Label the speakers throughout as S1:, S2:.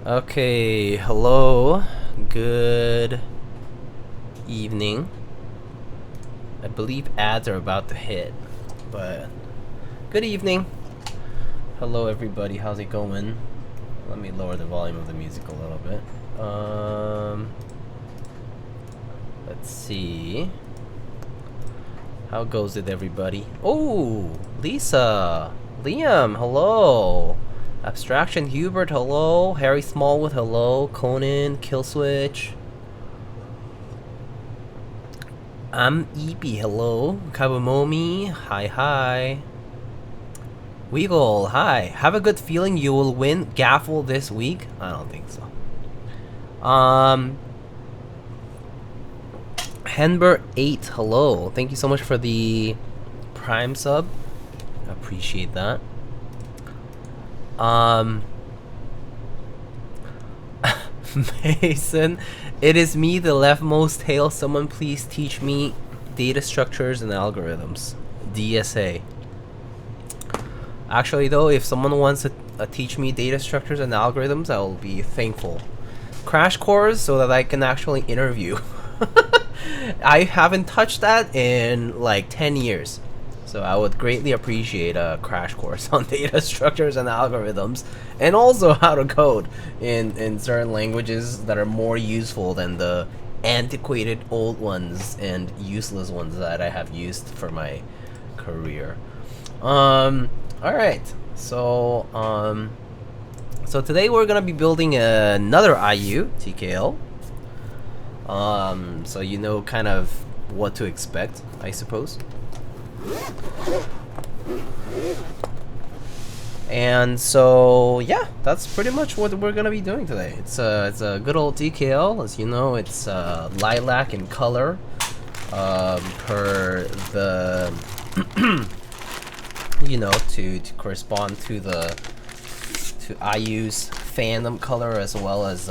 S1: Okay, hello, good evening. I believe ads are about to hit, but good evening. Hello everybody, how's it going? Let me lower the volume of the music a little bit. Let's see. How goes it, everybody? Oh, Lisa, Liam, hello. Abstraction Hubert, hello. Harry Smallwood, hello. Conan, Killswitch. I'm Eepy, hello. Kabumomi, hi. Weagle, hi. Have a good feeling you will win Gaffle this week? I don't think so. Henber8, hello. Thank you so much for the Prime sub. Appreciate that. Mason, it is me, the leftmost tail. Someone please teach me data structures and algorithms. DSA. Actually, though, if someone wants to teach me data structures and algorithms, I will be thankful. Crash course so that I can actually interview. I haven't touched that in like 10 years. So I would greatly appreciate a crash course on data structures and algorithms, and also how to code in certain languages that are more useful than the antiquated old ones and useless ones that I have used for my career. Alright, so today we're gonna be building another IU TKL. So you know kind of what to expect, I suppose. And so yeah, that's pretty much what we're gonna be doing today. It's a good old TKL, as you know. It's lilac in color, per the you know, to correspond to IU's fandom color, as well as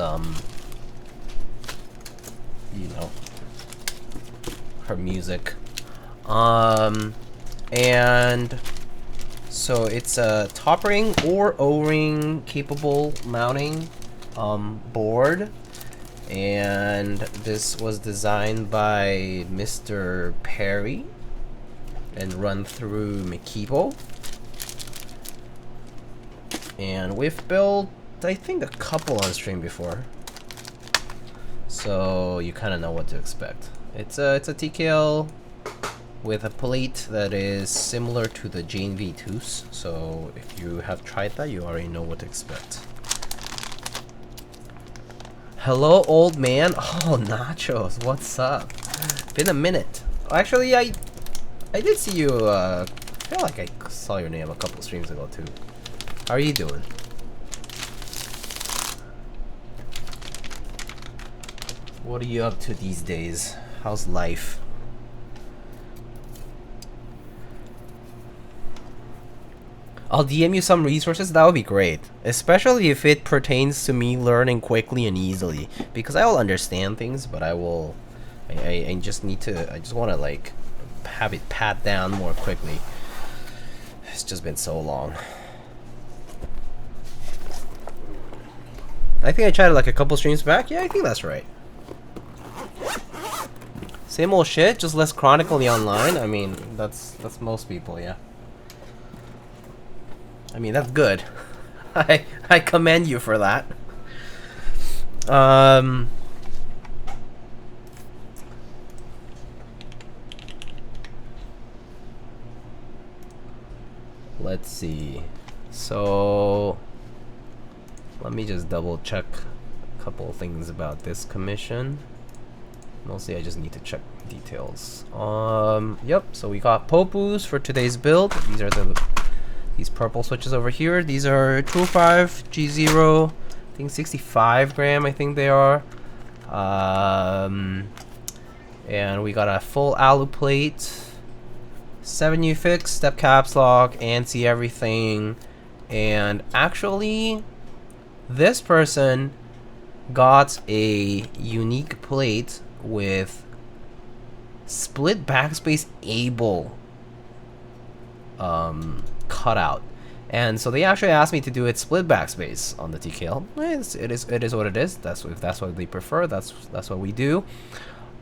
S1: you know, her music. And so it's a top ring or O-ring capable mounting board, and this was designed by Mr. Perry and run through Mikipo. And we've built, I think, a couple on stream before, so you kind of know what to expect. It's a TKL with a plate that is similar to the Jane V2s, so if you have tried that, you already know what to expect. Hello, old man. Oh, Nachos, what's up? Been a minute. Actually, I did see you. I feel like I saw your name a couple streams ago too. How are you doing? What are you up to these days? How's life? I'll DM you some resources. That would be great, especially if it pertains to me learning quickly and easily, because I will understand things, but I just need to, I just want to like have it pat down more quickly. It's just been so long. I think I tried it like a couple streams back. Yeah, I think that's right. Same old shit, just less chronically online. I mean, that's most people, yeah. I mean, that's good. I commend you for that. Let's see. So let me just double check a couple of things about this commission. Mostly I just need to check details. Yep, so we got Popus for today's build. These are these purple switches over here. These are 205 G0, I think 65 gram, I think they are. And we got a full alu plate, 7U fix, step caps lock, ANSI everything. And actually, this person got a unique plate with split backspace able cutout, And so they actually asked me to do it split backspace on the TKL. It is what it is. If that's what they prefer, that's what we do.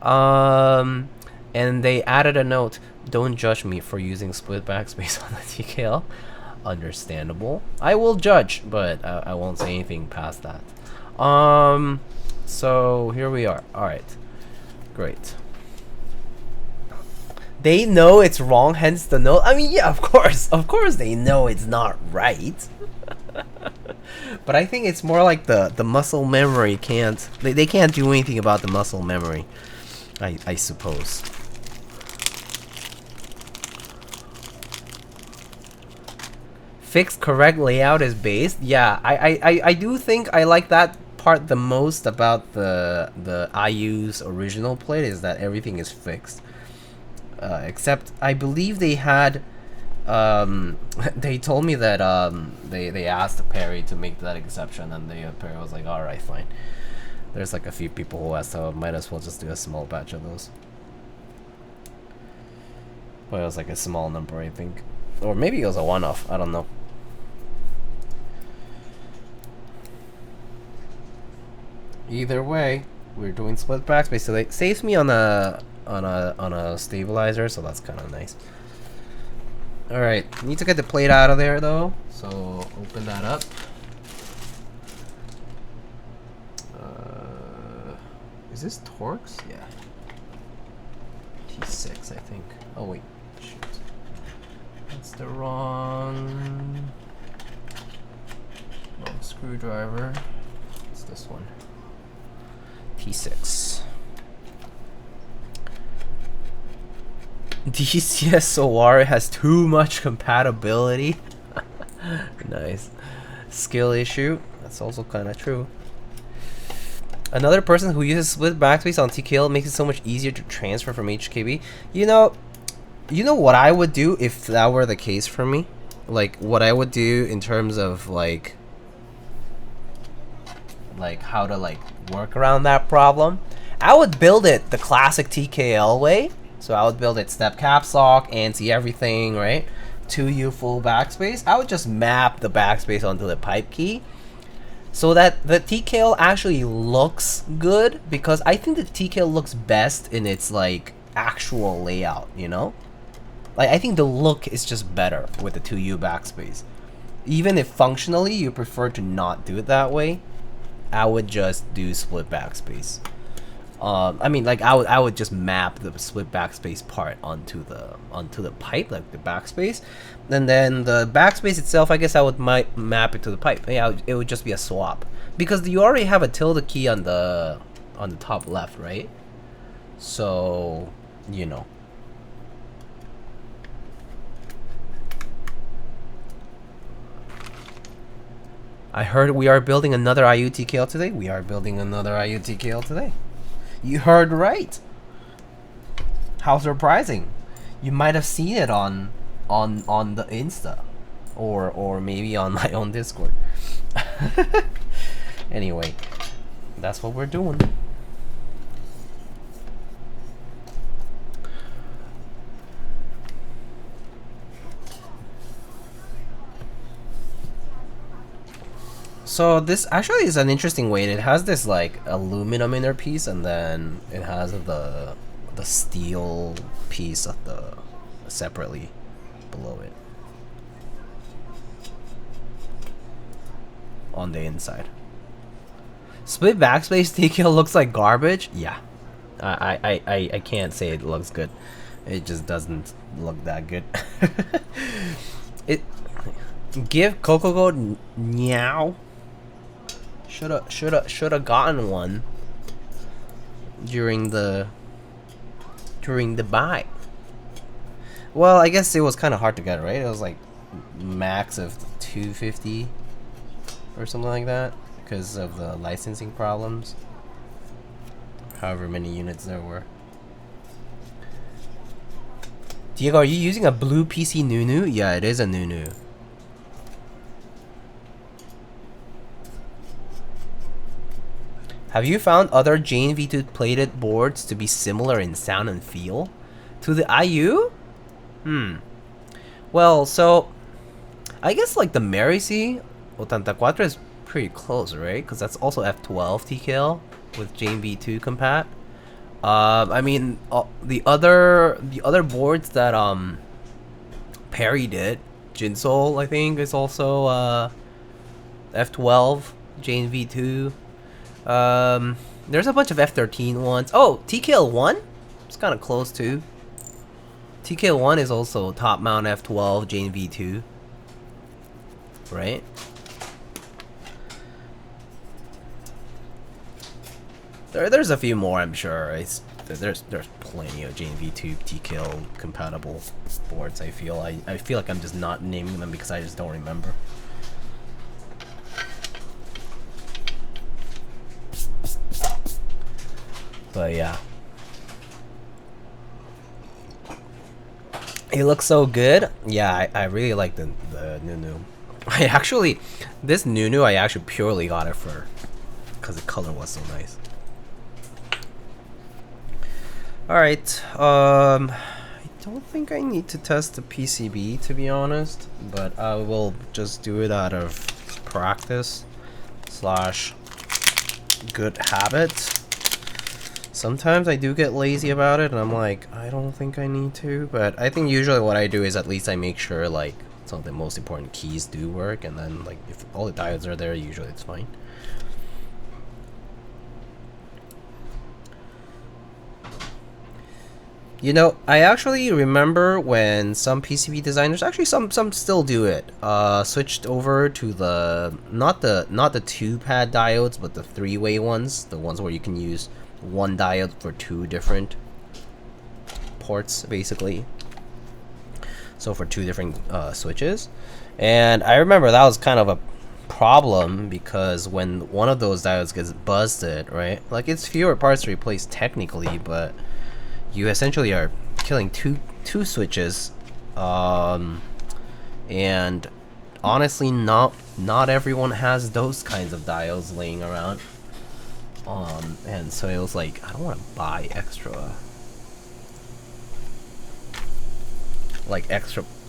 S1: And they added a note: don't judge me for using split backspace on the TKL. Understandable. I will judge, but I won't say anything past that. So here we are. All right, great. They know it's wrong, hence the note. I mean, yeah, of course they know it's not right. But I think it's more like the muscle memory can't. They can't do anything about the muscle memory, I suppose. Fixed correct layout is based. Yeah, I do think I like that part the most about the IU's original plate, is that everything is fixed. Except I believe they had they told me that they asked Perry to make that exception, and Perry was like, alright, fine. There's like a few people who asked, so might as well just do a small batch of those. But it was like a small number, I think. Or maybe it was a one-off, I don't know. Either way, we're doing split backspace, so it saves me on a stabilizer, so that's kind of nice. All right, need to get the plate out of there though, so open that up. Is this Torx? Yeah. T6, I think. Oh wait, shoot, that's the wrong screwdriver. It's this one. T6. DCSOR has too much compatibility. Nice. Skill issue. That's also kind of true. Another person who uses split backspace on TKL makes it so much easier to transfer from HKB. You know what I would do if that were the case for me? Like, what I would do in terms of like how to like work around that problem? I would build it the classic TKL way. So I would build it step caps lock, anti everything, right? 2U full backspace. I would just map the backspace onto the pipe key, so that the TKL actually looks good, because I think the TKL looks best in its like actual layout, you know? Like, I think the look is just better with the 2U backspace. Even if functionally you prefer to not do it that way, I would just do split backspace. I mean, like, I would just map the split backspace part onto the pipe, like the backspace, and then the backspace itself, I guess I would map it to the pipe. Yeah, it would just be a swap, because you already have a tilde key on the top left, right? So, you know. I heard we are building another IU TKL today. We are building another IU TKL today. You heard right. How surprising! You might have seen it on the Insta, or maybe on my own Discord. Anyway, that's what we're doing. So this actually is an interesting weight. It has this like aluminum inner piece, and then it has the steel piece of the separately below it on the inside. Split backspace TKL looks like garbage. Yeah, I can't say it looks good. It just doesn't look that good. It give Coco meow. Shoulda gotten one during the buy. Well, I guess it was kind of hard to get, right? It was like max of 250 or something like that because of the licensing problems. However many units there were. Diego, are you using a blue PC Nunu? Yeah, it is a Nunu. Have you found other Jane V2 plated boards to be similar in sound and feel to the IU? Well, so I guess like the Mercy 84 is pretty close, right? Because that's also F12 TKL with JMV2 compat. I mean, the other boards that Perry did, Jinsol I think is also F12, JMV2. There's a bunch of F13 ones. Oh, TKL1? It's kind of close too. TKL1 is also top mount F12, JMV2. Right? There's a few more, I'm sure. There's plenty of JMV2 TKL compatible boards. I feel like I'm just not naming them because I just don't remember. But yeah, it looks so good. Yeah, I really like the Nunu. This Nunu I actually purely got it for because the color was so nice. Alright, I don't think I need to test the PCB to be honest, but I will just do it out of practice / good habit. Sometimes I do get lazy about it and I'm like, I don't think I need to, but I think usually what I do is at least I make sure like some of the most important keys do work, and then like if all the diodes are there, usually it's fine. You know, I actually remember when some PCB designers, actually some still do it, switched over to the not the 2-pad diodes, but the 3-way ones, the ones where you can use one diode for 2 different ports, basically. So for 2 different switches, and I remember that was kind of a problem because when one of those diodes gets busted, right? Like it's fewer parts to replace technically, but you essentially are killing two switches, and honestly, not everyone has those kinds of diodes laying around. And so it was like, I don't want to buy extra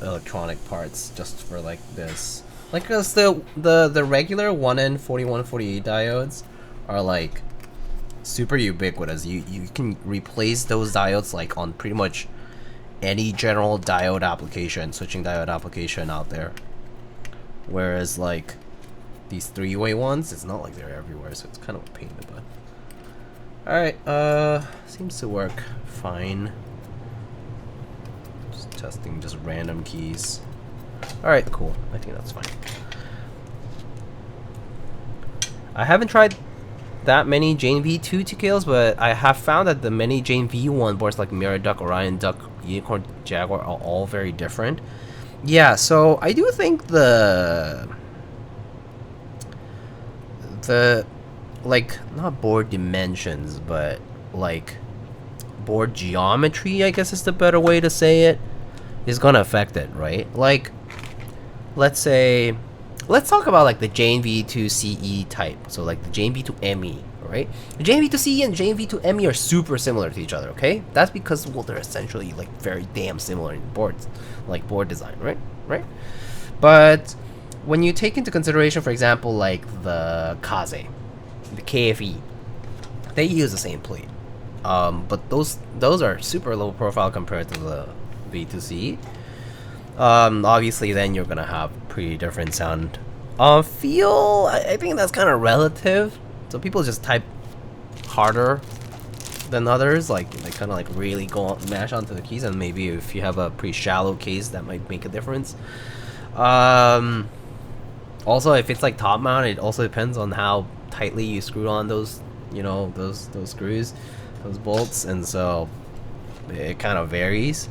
S1: electronic parts just for like this. Like, cause the regular 1N4148 diodes are like super ubiquitous. You can replace those diodes like on pretty much any general diode application, switching diode application out there. Whereas like these 3-way ones, it's not like they're everywhere, so it's kind of a pain in the butt. Alright, seems to work fine. Just testing just random keys. Alright, cool. I think that's fine. I haven't tried that many JMV2 TKLs, but I have found that the many JMV1 boards like Mirror Duck, Orion Duck, Unicorn, Jaguar are all very different. Yeah, so I do think the like, not board dimensions, but like board geometry, I guess is the better way to say it, is gonna affect it, right? Like, let's talk about like the JMV2 CE type, so like the JMV2 ME, right? The JMV2 CE and JMV2 ME are super similar to each other, okay? That's because, well, they're essentially like very damn similar in boards, like board design, right? But when you take into consideration, for example, like the Kaze, the KFE, they use the same plate, but those are super low profile compared to the V2C. Obviously then you're gonna have pretty different sound feel. I think that's kind of relative, so people just type harder than others, like they kind of like really mash onto the keys, and maybe if you have a pretty shallow case that might make a difference. Also, if it's like top mount, it also depends on how tightly you screw on those, you know, those screws, those bolts, and so it kind of varies.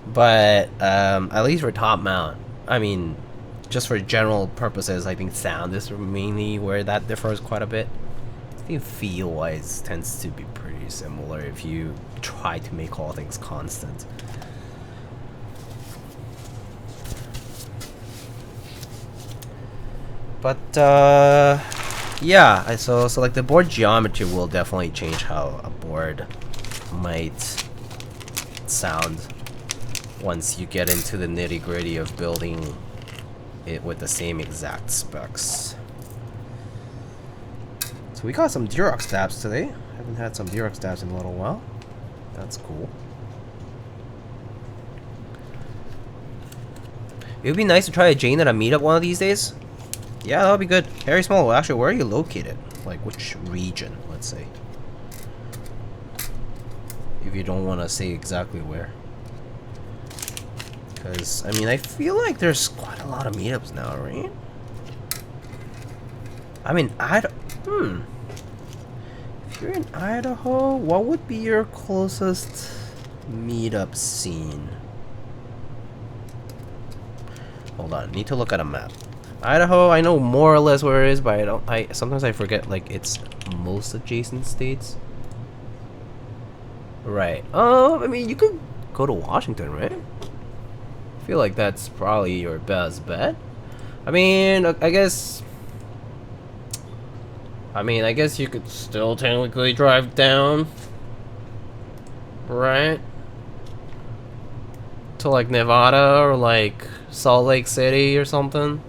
S1: But at least for top mount, I mean, just for general purposes, I think sound is mainly where that differs quite a bit. I think feel wise tends to be pretty similar if you try to make all things constant. But yeah, so like the board geometry will definitely change how a board might sound once you get into the nitty-gritty of building it with the same exact specs. So we got some Durock stabs today. Haven't had some Durock stabs in a little while. That's cool. It would be nice to try a Jane at a meetup one of these days. Yeah, that would be good. Very small. Actually, where are you located? Like, which region, let's say? If you don't want to say exactly where. Because, I mean, I feel like there's quite a lot of meetups now, right? I mean, if you're in Idaho, what would be your closest meetup scene? Hold on, need to look at a map. Idaho, I know more or less where it is, but sometimes I forget, like, it's most adjacent states. Right. I mean, you could go to Washington, right? I feel like that's probably your best bet. I mean, I guess you could still technically drive down, right? To like Nevada or like Salt Lake City or something.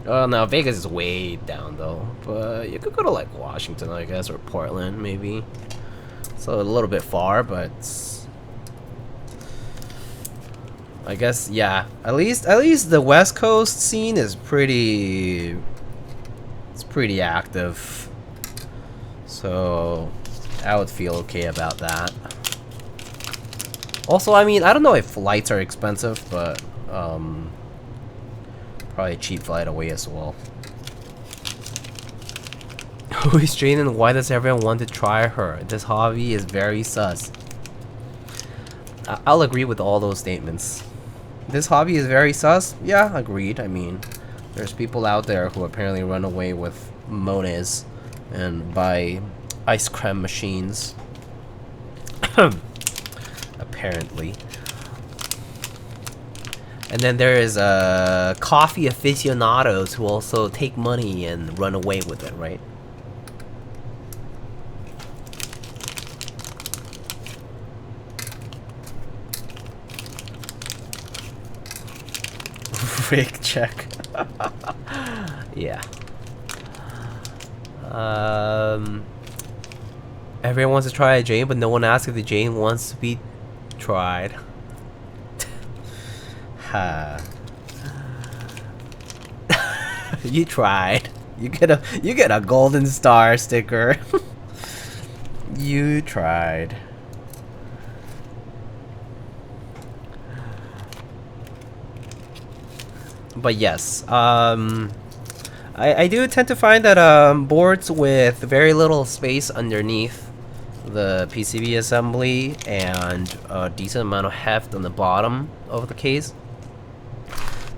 S1: Oh no, Vegas is way down though. But you could go to like Washington, I guess, or Portland maybe. So a little bit far, but I guess yeah. At least the West Coast scene is pretty active. So I would feel okay about that. Also, I mean, I don't know if flights are expensive, but probably a cheap flight away as well. Who is Jane and why does everyone want to try her? This hobby is very sus. I'll agree with all those statements. This hobby is very sus? Yeah, agreed. I mean, there's people out there who apparently run away with Mones and buy ice cream machines. Apparently. And then there is coffee aficionados who also take money and run away with it, right? Rig check. Yeah. Everyone wants to try a Jane, but no one asks if the Jane wants to be tried. You tried. You get a golden star sticker. You tried. But yes, I do tend to find that boards with very little space underneath the PCB assembly and a decent amount of heft on the bottom of the case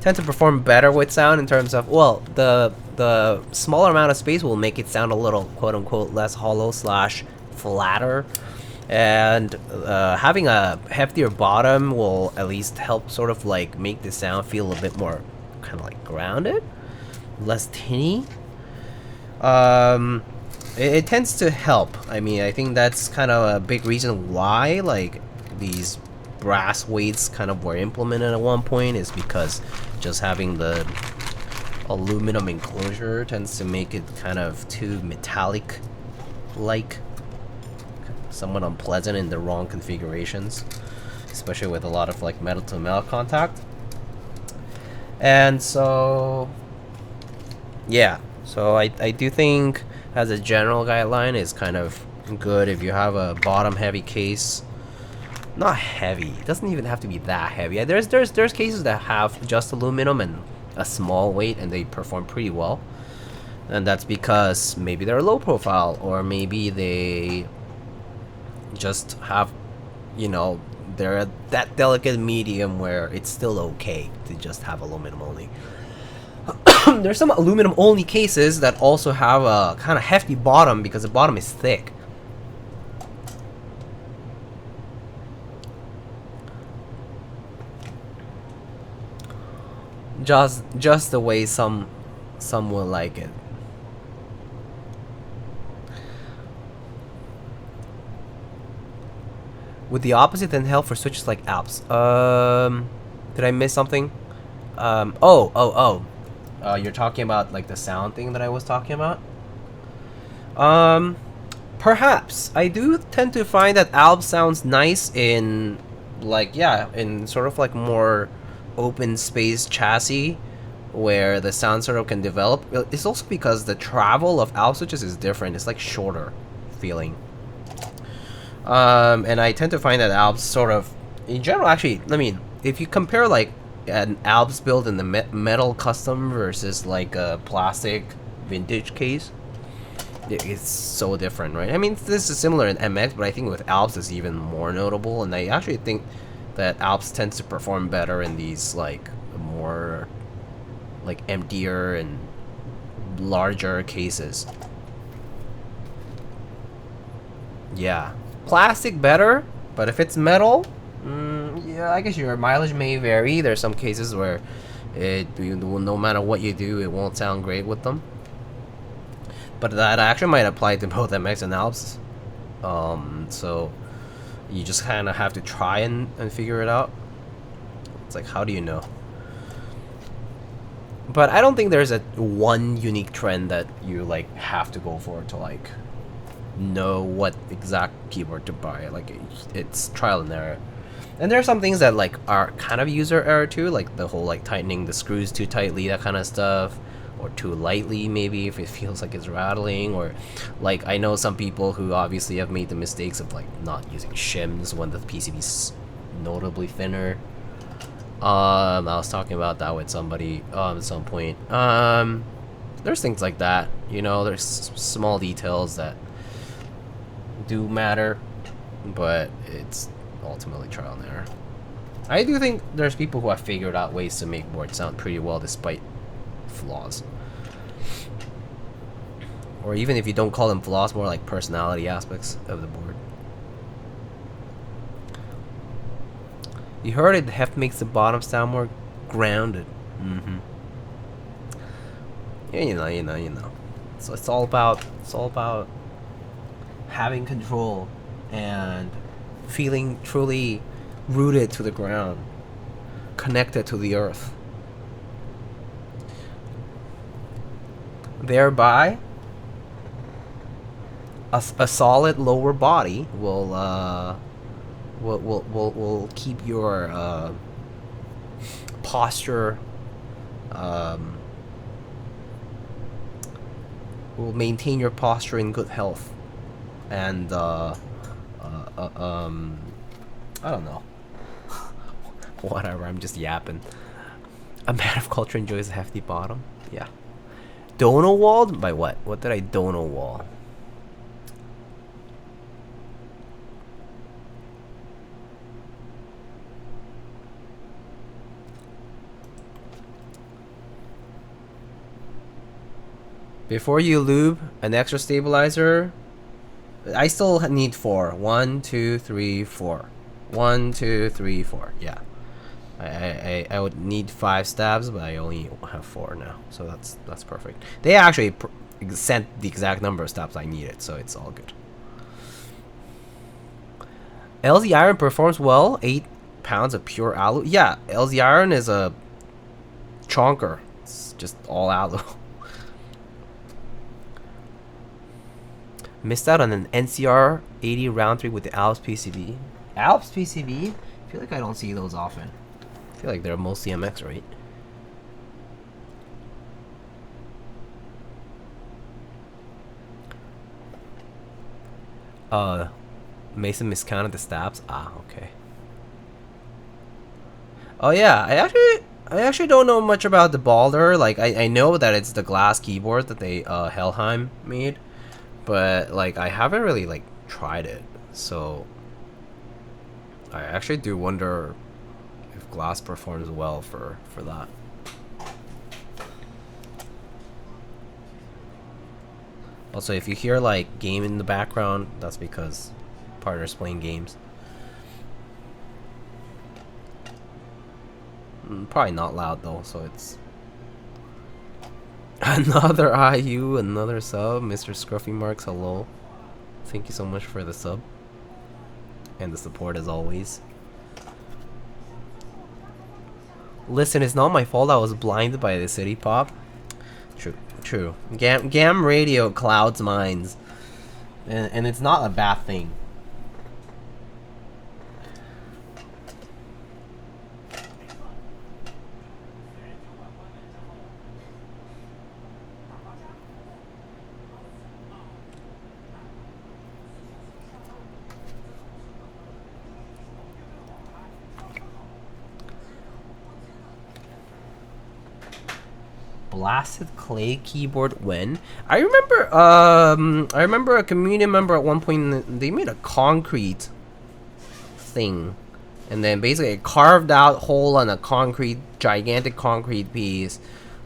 S1: tend to perform better with sound in terms of, well, the smaller amount of space will make it sound a little quote-unquote less hollow slash flatter, and having a heftier bottom will at least help sort of like make the sound feel a bit more kind of like grounded, less tinny. It tends to help. I mean, I think that's kind of a big reason why like these brass weights kind of were implemented at one point, is because just having the aluminum enclosure tends to make it kind of too metallic like, somewhat unpleasant in the wrong configurations, especially with a lot of like metal to metal contact. And so yeah, so I do think as a general guideline is kind of good if you have a bottom heavy case. Not heavy, it doesn't even have to be that heavy. There's cases that have just aluminum and a small weight and they perform pretty well, and that's because maybe they're low profile, or maybe they just have, you know, they're at that delicate medium where it's still okay to just have aluminum only. There's some aluminum only cases that also have a kind of hefty bottom because the bottom is thick. Just the way some will like it. Would the opposite then help for switches like apps? Did I miss something? You're talking about like the sound thing that I was talking about. Um, Perhaps I do tend to find that Alb sounds nice in, like, yeah, in sort of like more open space chassis where the sound sort of can develop. It's also because the travel of Alb switches is different. It's like shorter feeling. And I tend to find that Albs sort of, in general, actually, I mean, if you compare like an Albs build in the metal custom versus like a plastic vintage case, it's so different, right? I mean, this is similar in MX, but I think with Alps it's even more notable, and I actually think that Alps tends to perform better in these like more like emptier and larger cases. Yeah, plastic better, but if it's metal, yeah, I guess your mileage may vary. There's some cases where no matter what you do, it won't sound great with them. But that actually might apply to both MX and Alps. So you just kind of have to try and figure it out. It's like, how do you know? But I don't think there's a one unique trend that you like have to go for to like know what exact keyboard to buy. Like it's trial and error. And there are some things that like are kind of user error too, like the whole like tightening the screws too tightly, that kind of stuff, or too lightly maybe if it feels like it's rattling, or like I know some people who obviously have made the mistakes of like not using shims when the PCB's notably thinner. I was talking about that with somebody at some point. There's things like that, you know, there's small details that do matter, but it's ultimately trial and error. I do think there's people who have figured out ways to make boards sound pretty well despite flaws. Or even if you don't call them flaws, more like personality aspects of the board. You heard it, the heft makes the bottom sound more grounded. Yeah, you know. So it's all about having control and feeling truly rooted to the ground, connected to the earth. Thereby, a solid lower body will keep your posture, will maintain your posture in good health, and I don't know. Whatever, I'm just yapping. A man of culture enjoys a hefty bottom. Yeah. Donowald? By what? What did I Donowall? Before you lube an extra stabilizer, I still need 4. 1, 2, 3, 4. 1, 2, 3, 4. Yeah. I would need 5 stabs, but I only have 4 now, so that's perfect. They actually sent the exact number of stabs I needed, so it's all good. LZ iron performs well. 8 pounds of pure alu. Yeah, LZ iron is a chonker. It's just all alu. Missed out on an NCR 80 round 3 with the Alps PCB. Alps PCB? I feel like I don't see those often. I feel like they're mostly MX, right? Mason miscounted the stabs. Ah, okay. Oh yeah, I actually don't know much about the Balder. Like I know that it's the glass keyboard that they Helheim made, but like I haven't really like tried it. So I actually do wonder if glass performs well for that. Also, if you hear like game in the background, that's because partner's playing games. Probably not loud though, so it's another IU, another sub. Mr. Scruffy Marks, hello. Thank you so much for the sub and the support as always. Listen, it's not my fault I was blinded by the city pop. True, true. Gam radio clouds minds. And it's not a bad thing. Blasted clay keyboard when? I remember a community member at one point, they made a concrete thing, and then basically a carved out hole on a gigantic concrete piece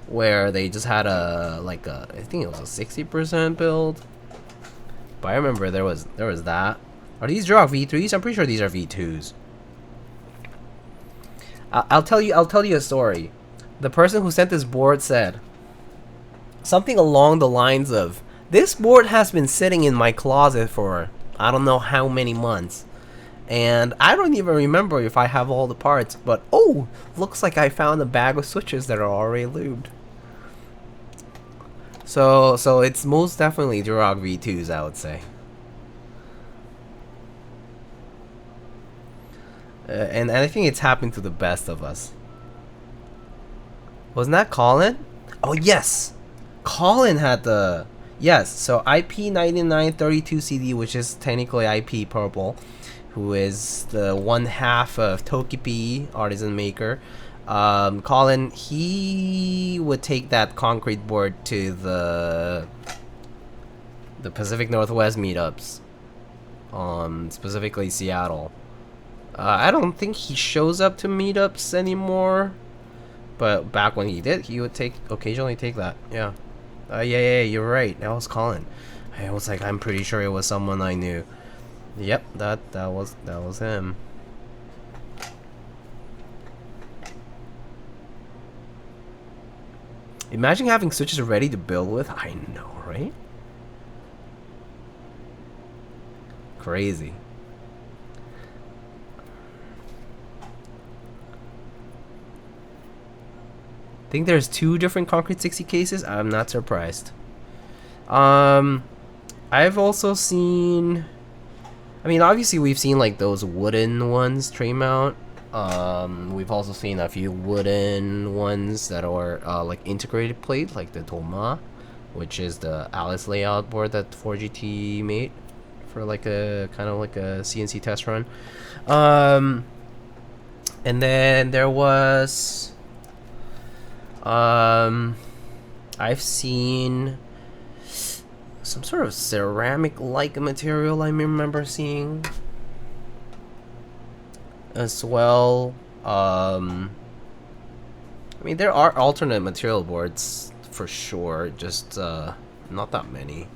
S1: where they just had a I think it was a 60% build. But I remember there was that. Are these Durock V3s? I'm pretty sure these are V2s. I'll tell you a story. The person who sent this board said something along the lines of, "This board has been sitting in my closet for I don't know how many months, and I don't even remember if I have all the parts, but oh, looks like I found a bag of switches that are already lubed." So it's most definitely Durock V2s, I would say. And I think it's happened to the best of us. Wasn't that Colin? Oh yes, Colin had the so IP9932 CD, which is technically IP Purple, who is the one half of Tokipi Artisan Maker. Colin, he would take that concrete board to the Pacific Northwest meetups, specifically Seattle. I don't think he shows up to meetups anymore. But back when he did, he would occasionally take that. Yeah. Yeah, you're right. That was Colin. I was like, I'm pretty sure it was someone I knew. Yep, that was him. Imagine having switches ready to build with. I know, right? Crazy. Think there's 2 different Concrete 60 cases? I'm not surprised. I've also seen, I mean, obviously we've seen like those wooden ones tray mount. We've also seen a few wooden ones that are like integrated plate, like the Toma, which is the Alice layout board that 4GT made for like a kind of like a CNC test run. And then there was I've seen some sort of ceramic-like material I remember seeing as well. I mean, there are alternate material boards for sure, just not that many.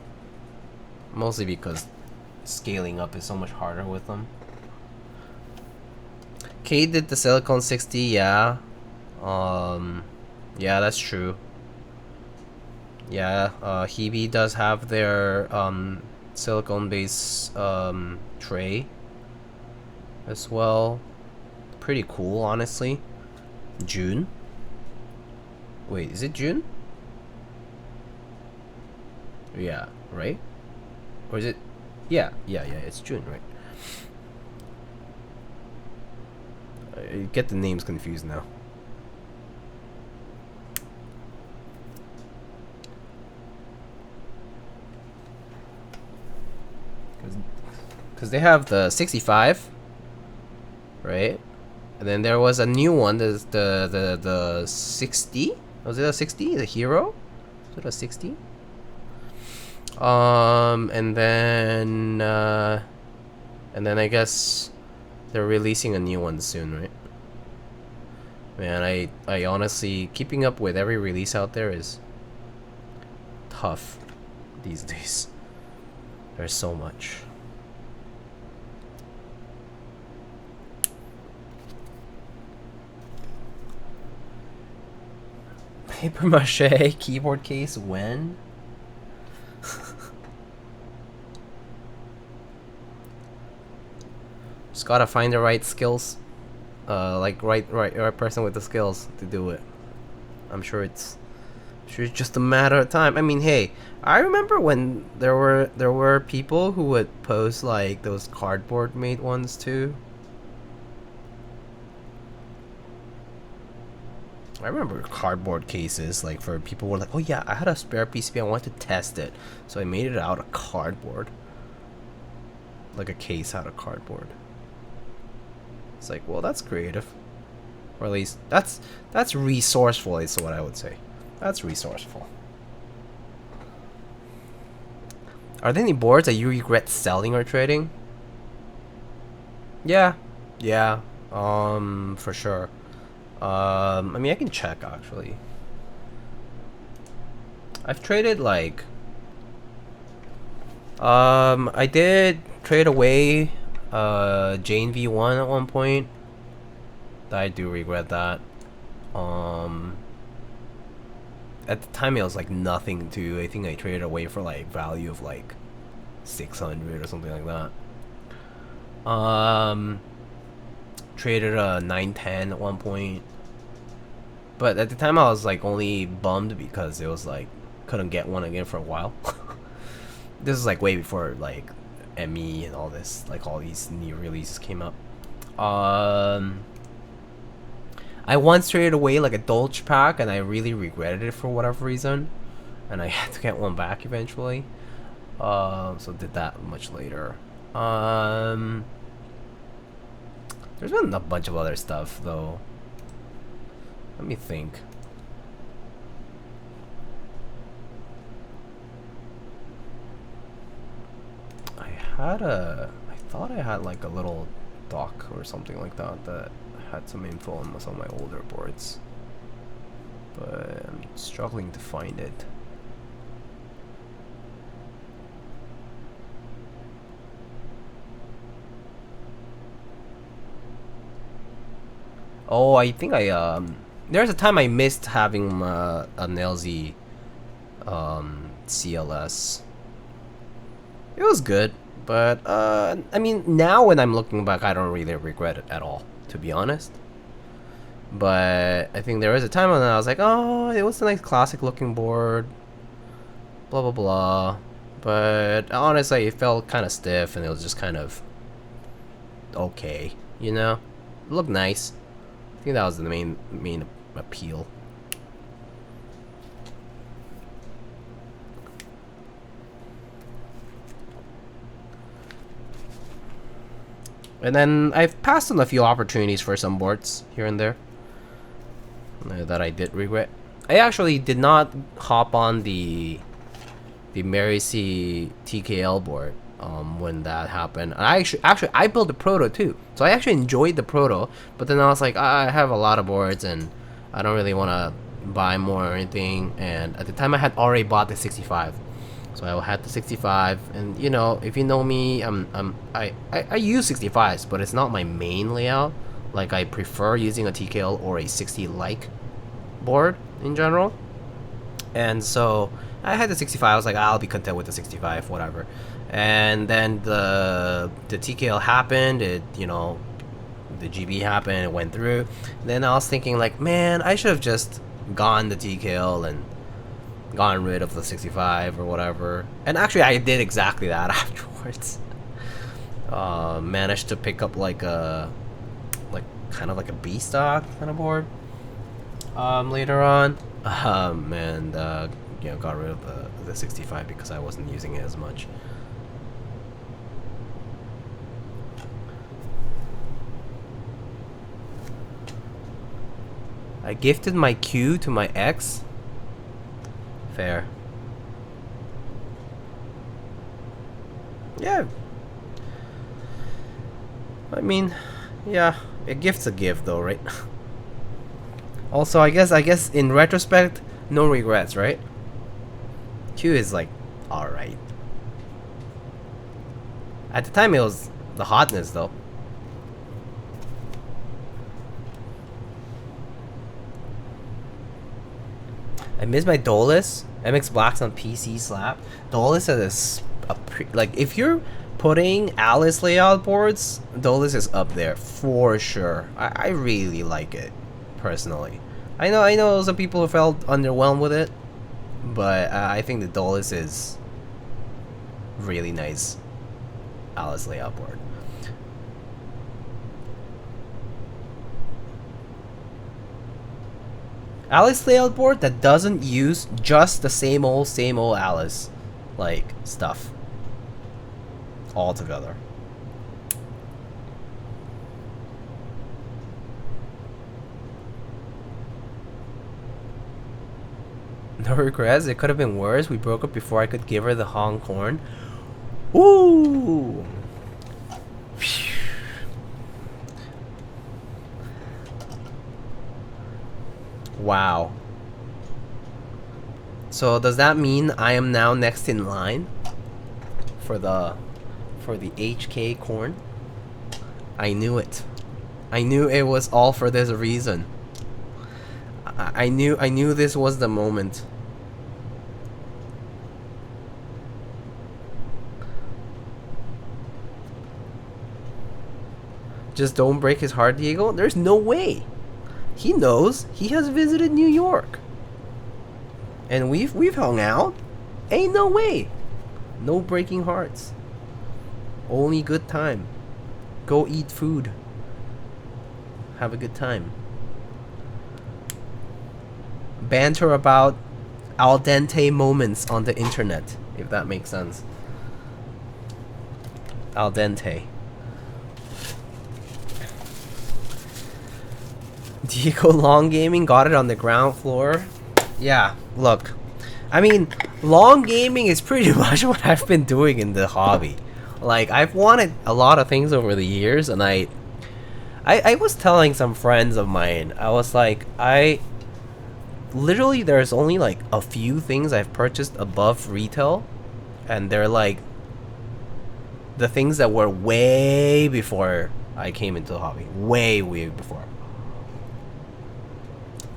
S1: Mostly because scaling up is so much harder with them. Kate did the Silicone 60, yeah. Yeah, that's true. Yeah, Hebe does have their silicone base tray as well. Pretty cool, honestly. June. Wait, is it June? Yeah, right? Or is it? Yeah, it's June, right? I get the names confused now. Because they have the 65, right? And then there was a new one, the 60? Was it a 60? The Hero? Was it a 60? And then I guess they're releasing a new one soon, right? Man, I honestly, keeping up with every release out there is tough these days. There's so much. Paper mache keyboard case when? Just gotta find the right skills. like right person with the skills to do it. I'm sure it's just a matter of time. I mean, hey, I remember when there were people who would post like those cardboard made ones too. I remember cardboard cases, like for people who were like, oh yeah, I had a spare PCB, I wanted to test it, so I made it out of cardboard, like a case out of cardboard. It's like, well, that's creative, or at least that's resourceful. Is what I would say. That's resourceful. Are there any boards that you regret selling or trading? Yeah, for sure. I mean, I can check actually. I've traded like, I did trade away Jane V1 at one point. I do regret that. At the time it was like nothing to. I think I traded away for like value of like 600 or something like that. Traded a 910 at one point. But at the time I was like only bummed because it was like couldn't get one again for a while. This is like way before like ME and all this, like all these new releases came up. I once traded away like a Dolce pack and I really regretted it for whatever reason, and I had to get one back eventually. So did that much later. There's been a bunch of other stuff though. Let me think. I thought I had like a little doc or something like that that had some info on some of my older boards, but I'm struggling to find it. Oh, I think there's a time I missed having an LZ CLS. It was good, but I mean, now when I'm looking back, I don't really regret it at all, to be honest. But I think there was a time when I was like, oh, it was a nice classic looking board, blah blah blah. But honestly, it felt kind of stiff, and it was just kind of okay, you know. It looked nice. I think that was the main appeal. And then I've passed on a few opportunities for some boards here and there that I did regret. I actually did not hop on the Mary C TKL board when that happened. I actually built the proto too, so I actually enjoyed the proto. But then I was like, I have a lot of boards and I don't really want to buy more or anything. And at the time, I had already bought the 65. So I had the 65, and you know, if you know me, I use 65s, but it's not my main layout. Like, I prefer using a TKL or a 60-like board in general. And so I had the 65. I was like, I'll be content with the 65, whatever. And then the TKL happened. It, you know, the GB happened. It went through. Then I was thinking like, man, I should have just gone the TKL and gotten rid of the 65 or whatever. And actually I did exactly that afterwards. Managed to pick up like a kind of like a B stock kind of board later on, and you know, got rid of the 65 because I wasn't using it as much. I gifted my Q to my ex. Fair. Yeah. I mean, yeah, a gift's a gift though, right? Also, I guess in retrospect, no regrets, right? Q is like alright. At the time it was the hotness though. I miss my Dolus. MX Blacks on PC slap. Dolus is like, if you're putting Alice layout boards, Dolus is up there for sure. I really like it personally. I know some people felt underwhelmed with it, but I think the Dolus is really nice Alice layout board. Alice layout board that doesn't use just the same old Alice like stuff all together. No regrets. It could have been worse. We broke up before I could give her the Hong Korn. Ooh. Wow. So does that mean I am now next in line for the HK corn? I knew it. I knew it was all for this reason. I knew this was the moment. Just don't break his heart, Diego. There's no way. He knows. He has visited New York. And we've hung out. Ain't no way. No breaking hearts. Only good time. Go eat food. Have a good time. Banter about al dente moments on the internet, if that makes sense. Al dente. Diego Long Gaming got it on the ground floor. Yeah, look. I mean, long gaming is pretty much what I've been doing in the hobby. Like, I've wanted a lot of things over the years, and I was telling some friends of mine, I was like, literally there's only like a few things I've purchased above retail, and they're like the things that were way before I came into the hobby. Way before.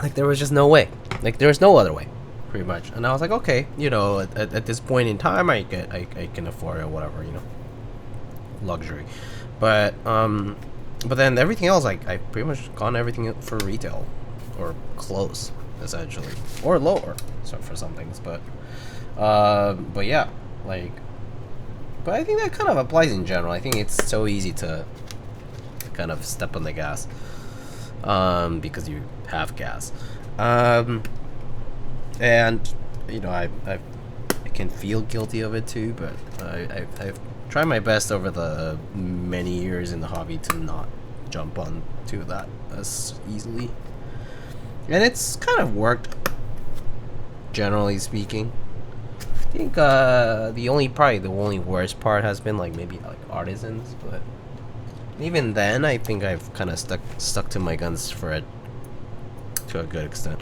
S1: Like, there was just no way. Like, there was no other way, pretty much. And I was like, okay, you know, at this point in time, I can afford it, whatever, you know, luxury. But then everything else, like, I pretty much gone everything for retail, or close, essentially, or lower, so for some things. But yeah, like, but I think that kind of applies in general. I think it's so easy to kind of step on the gas. Because you have gas, and you know, I can feel guilty of it too, but I've tried my best over the many years in the hobby to not jump on to that as easily, and it's kind of worked, generally speaking. I think the only worst part has been like maybe like artisans, but even then, I think I've kind of stuck to my guns for it to a good extent.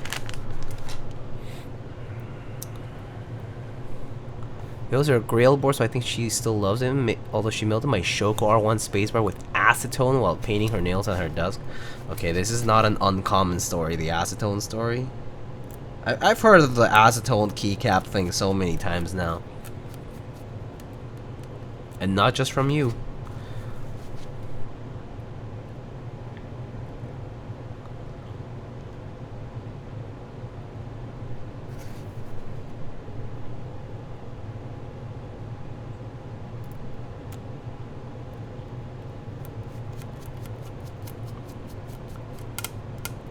S1: Those are grail boards, so I think she still loves him. Although she melted my Shoko R1 spacebar with acetone while painting her nails at her desk. Okay, this is not an uncommon story, the acetone story. I've heard of the acetone keycap thing so many times now. And not just from you.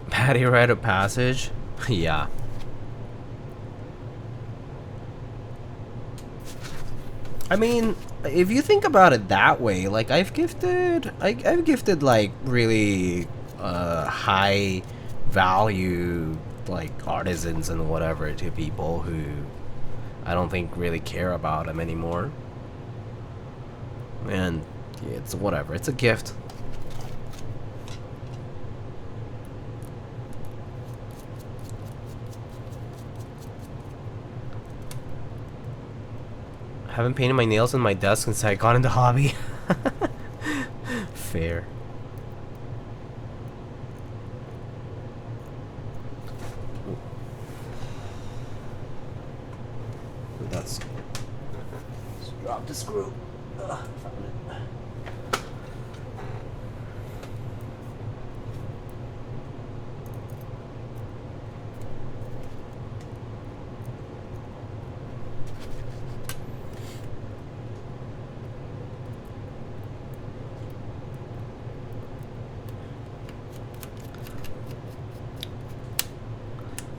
S1: Patty rite of passage? Yeah. I mean, if you think about it that way, like I've gifted like really high value like artisans and whatever to people who I don't think really care about them anymore. And it's whatever, it's a gift. I haven't painted my nails on my desk since I got into hobby. Fair. That's drop the screw.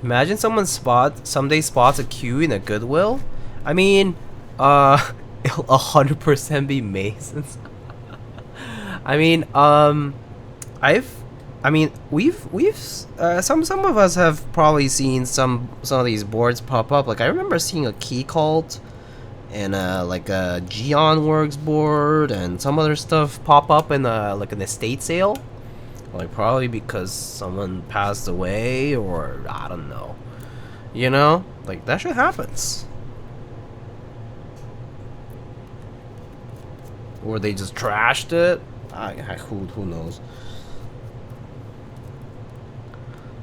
S1: Imagine someone someday spots a Q in a Goodwill. I mean, it'll 100% be Masons. I mean, we've some of us have probably seen some of these boards pop up. Like I remember seeing a Key Cult and like a Geon Works board and some other stuff pop up in like an estate sale. Like probably because someone passed away or I don't know. You know? Like that shit happens. Or they just trashed it. Who knows?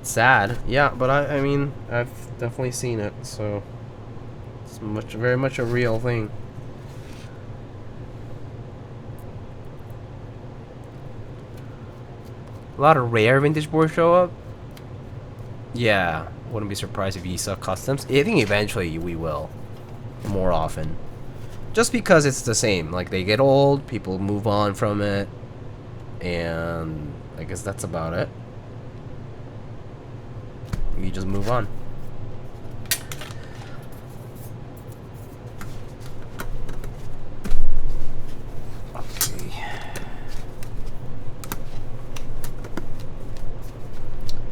S1: Sad. Yeah, but I mean I've definitely seen it, so it's very much a real thing. A lot of rare vintage boards show up. Yeah, wouldn't be surprised if you saw customs. I think eventually we will, more often, just because it's the same. Like they get old, people move on from it, and I guess that's about it. You just move on.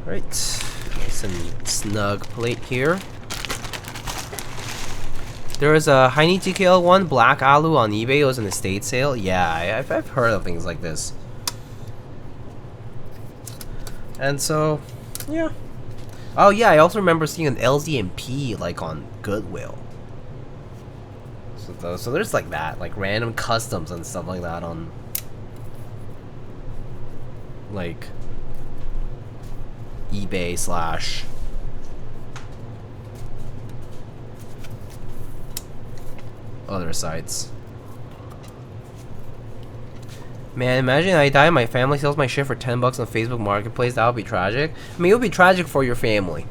S1: Right, nice and snug plate here. There was a Heine TKL1 Black Alu on eBay. It was an estate sale. Yeah, I've heard of things like this. And so, yeah. Oh yeah, I also remember seeing an LZMP like on Goodwill. So there's like that, like random customs and stuff like that on like eBay / other sites. Man, imagine I die and my family sells my shit for $10 on Facebook Marketplace. That would be tragic. I mean, it would be tragic for your family.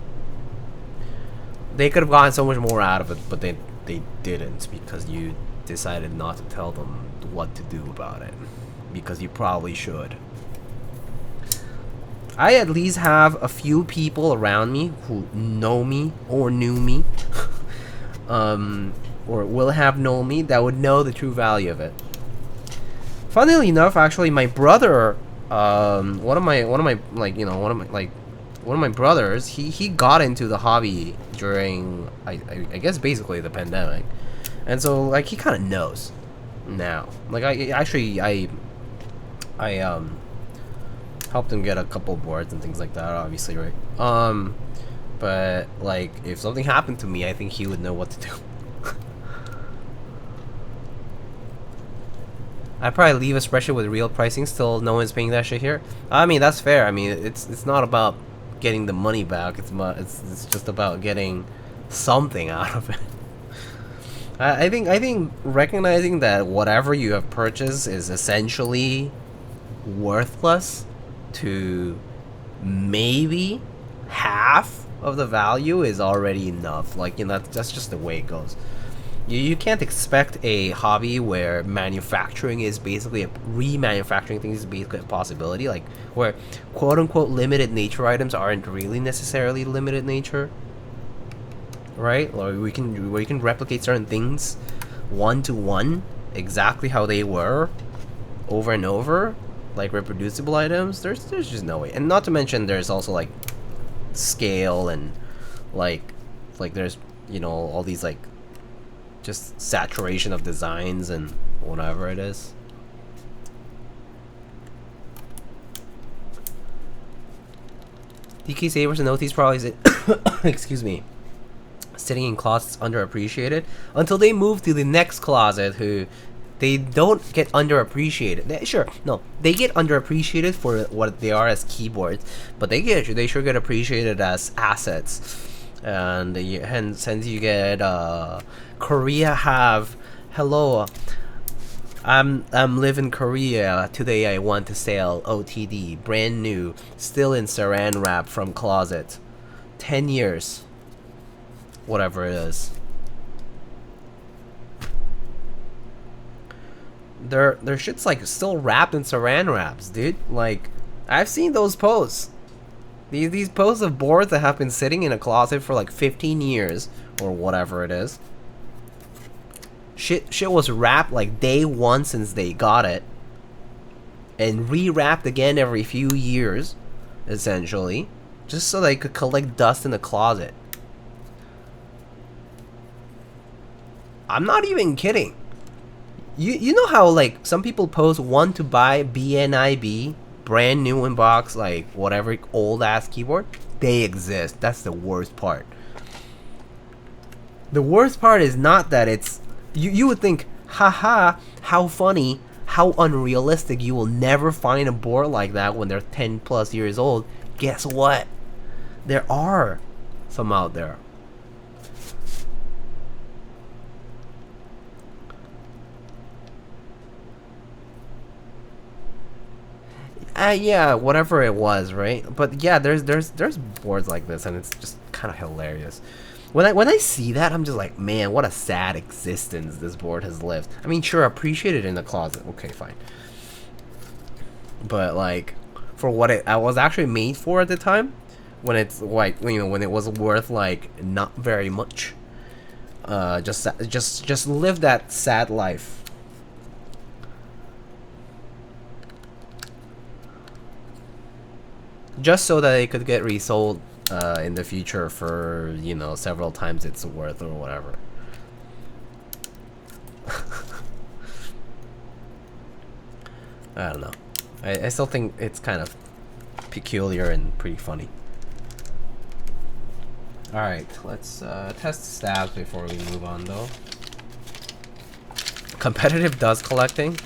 S1: They could have gotten so much more out of it, but they didn't because you decided not to tell them what to do about it. Because you probably should. I at least have a few people around me who know me or knew me, or will have known me that would know the true value of it. Funnily enough, actually, my brother, one of my brothers, he got into the hobby during I guess basically the pandemic, and so like he kind of knows now. Like I helped him get a couple boards and things like that, obviously, right? But like if something happened to me, I think he would know what to do. I'd probably leave a spreadsheet with real pricing. Still, no one's paying that shit here. I mean, that's fair. I mean, it's not about getting the money back. It's just about getting something out of it. I think recognizing that whatever you have purchased is essentially worthless to maybe half of the value is already enough. Like, you know, that's just the way it goes. You can't expect a hobby where manufacturing is basically remanufacturing things is basically a possibility, like where quote-unquote limited nature items aren't really necessarily limited nature, right? Like we can replicate certain things one-to-one exactly how they were over and over, like reproducible items. There's just no way. And not to mention there's also like scale and like there's, you know, all these like just saturation of designs and whatever it is. DK Sabers and OTs probably excuse me, sitting in closets underappreciated until they move to the next closet, who they don't get underappreciated. They get underappreciated for what they are as keyboards, but they sure get appreciated as assets. And since you get Korea have hello I'm live in Korea. Today I want to sell OTD, brand new, still in saran wrap from closet. 10 years. Whatever it is. Their shit's like still wrapped in saran wraps, dude. Like, I've seen those posts. These posts of boards that have been sitting in a closet for like 15 years or whatever it is. Shit was wrapped like day one since they got it, and re-wrapped again every few years, essentially, just so they could collect dust in the closet. I'm not even kidding. You know how like some people post want to buy BNIB, brand new in box, like whatever old ass keyboard? They exist. That's the worst part. The worst part is not that it's you would think, haha, how funny, how unrealistic, you will never find a board like that when they're 10 plus years old. Guess what? There are some out there. Yeah, whatever it was, right? But yeah, there's boards like this, and it's just kind of hilarious. When I see that, I'm just like, man, what a sad existence this board has lived. I mean, sure, appreciate it in the closet. Okay, fine. But like, for what I was actually made for at the time, when it's like, you know, when it was worth like not very much, just live that sad life. Just so that it could get resold in the future for, you know, several times its worth or whatever. I don't know. I still think it's kind of peculiar and pretty funny. Alright, let's test stabs before we move on though. Competitive dust collecting.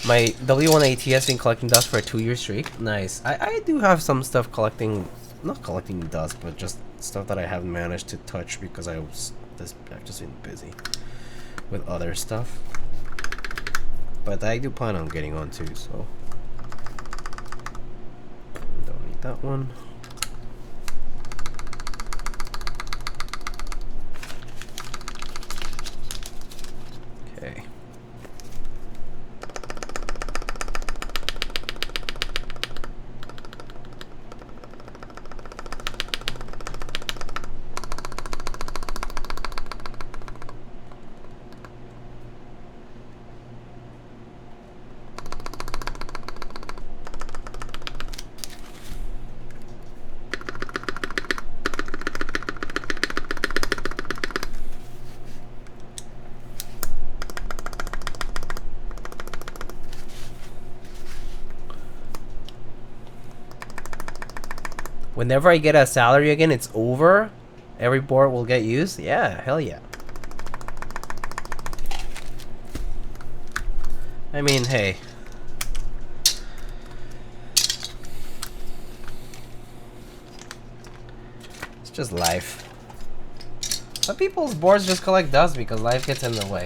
S1: My W1AT has been collecting dust for a 2-year streak. Nice. I do have some stuff collecting, not collecting dust, but just stuff that I haven't managed to touch because I've just been busy with other stuff. But I do plan on getting on too, so don't need that one. Okay. Whenever I get a salary again, it's over. Every board will get used. Yeah, hell yeah. I mean, hey. It's just life. Some people's boards just collect dust because life gets in the way.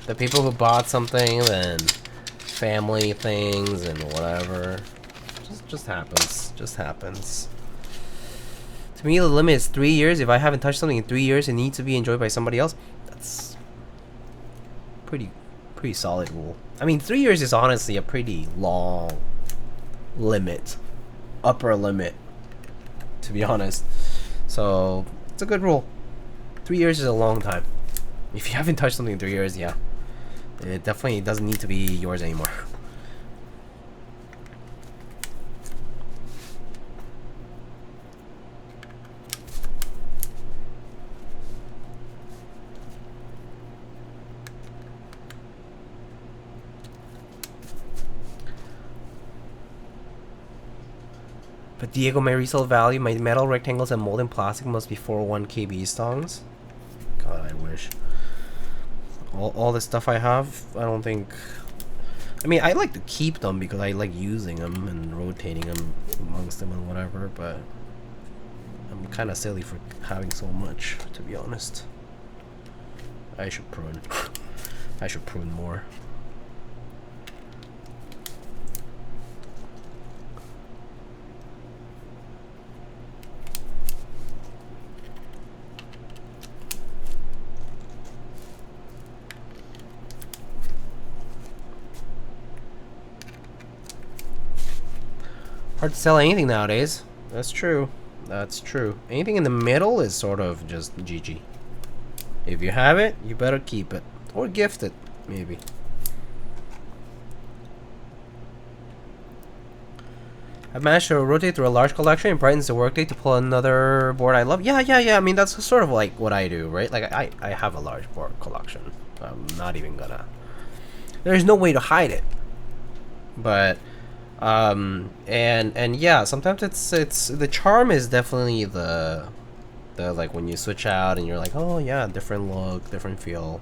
S1: The people who bought something, then family things and whatever. Just happens. Just happens. To me, the limit is 3 years. If I haven't touched something in 3 years, it needs to be enjoyed by somebody else. That's pretty solid rule. I mean, 3 years is honestly a pretty long limit, upper limit, to be honest. So it's a good rule. 3 years is a long time. If you haven't touched something in 3 years, yeah, it definitely doesn't need to be yours anymore. But Diego, my resale value, my metal rectangles and molded plastic must be 401 KB songs. God, I wish. All the stuff I have, I don't think. I mean, I like to keep them because I like using them and rotating them amongst them and whatever, but I'm kind of silly for having so much, to be honest. I should prune. I should prune more. Hard to sell anything nowadays. That's true. That's true. Anything in the middle is sort of just GG. If you have it, you better keep it. Or gift it, maybe. I've managed to rotate through a large collection and brightens the workday to pull another board I love. Yeah. I mean, that's sort of like what I do, right? Like, I have a large board collection. I'm not even gonna... There's no way to hide it. But, and yeah, sometimes it's the charm is definitely the like when you switch out and you're like, oh yeah, different look, different feel,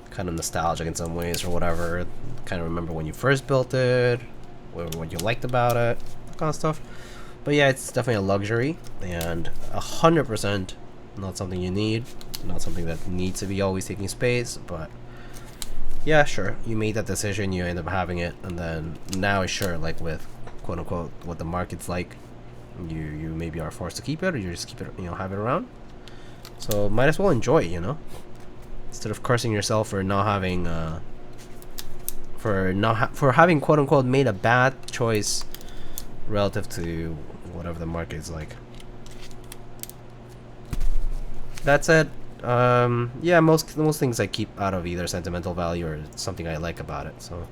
S1: kind of nostalgic in some ways or whatever. Kind of remember when you first built it, what you liked about it. Kind of stuff. But yeah, it's definitely a luxury and 100% not something you need, not something that needs to be always taking space. But yeah, sure, you made that decision, you end up having it, and then now sure, like with quote unquote what the market's like, you maybe are forced to keep it, or you just keep it, have it around. So might as well enjoy it, instead of cursing yourself for not having for having quote unquote made a bad choice relative to whatever the market is like. That said, yeah, most things I keep out of either sentimental value or something I like about it. So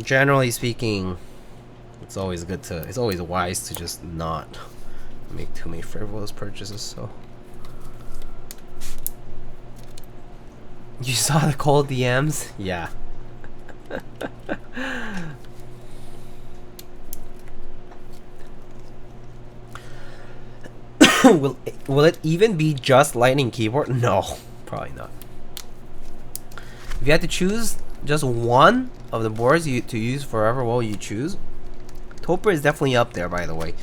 S1: generally speaking, it's always wise to just not make too many frivolous purchases. So you saw the cold DMs? Yeah. Will it even be just Lightning keyboard? No, probably not. If you had to choose just one of the boards to use forever, what will you choose? Toper is definitely up there, by the way.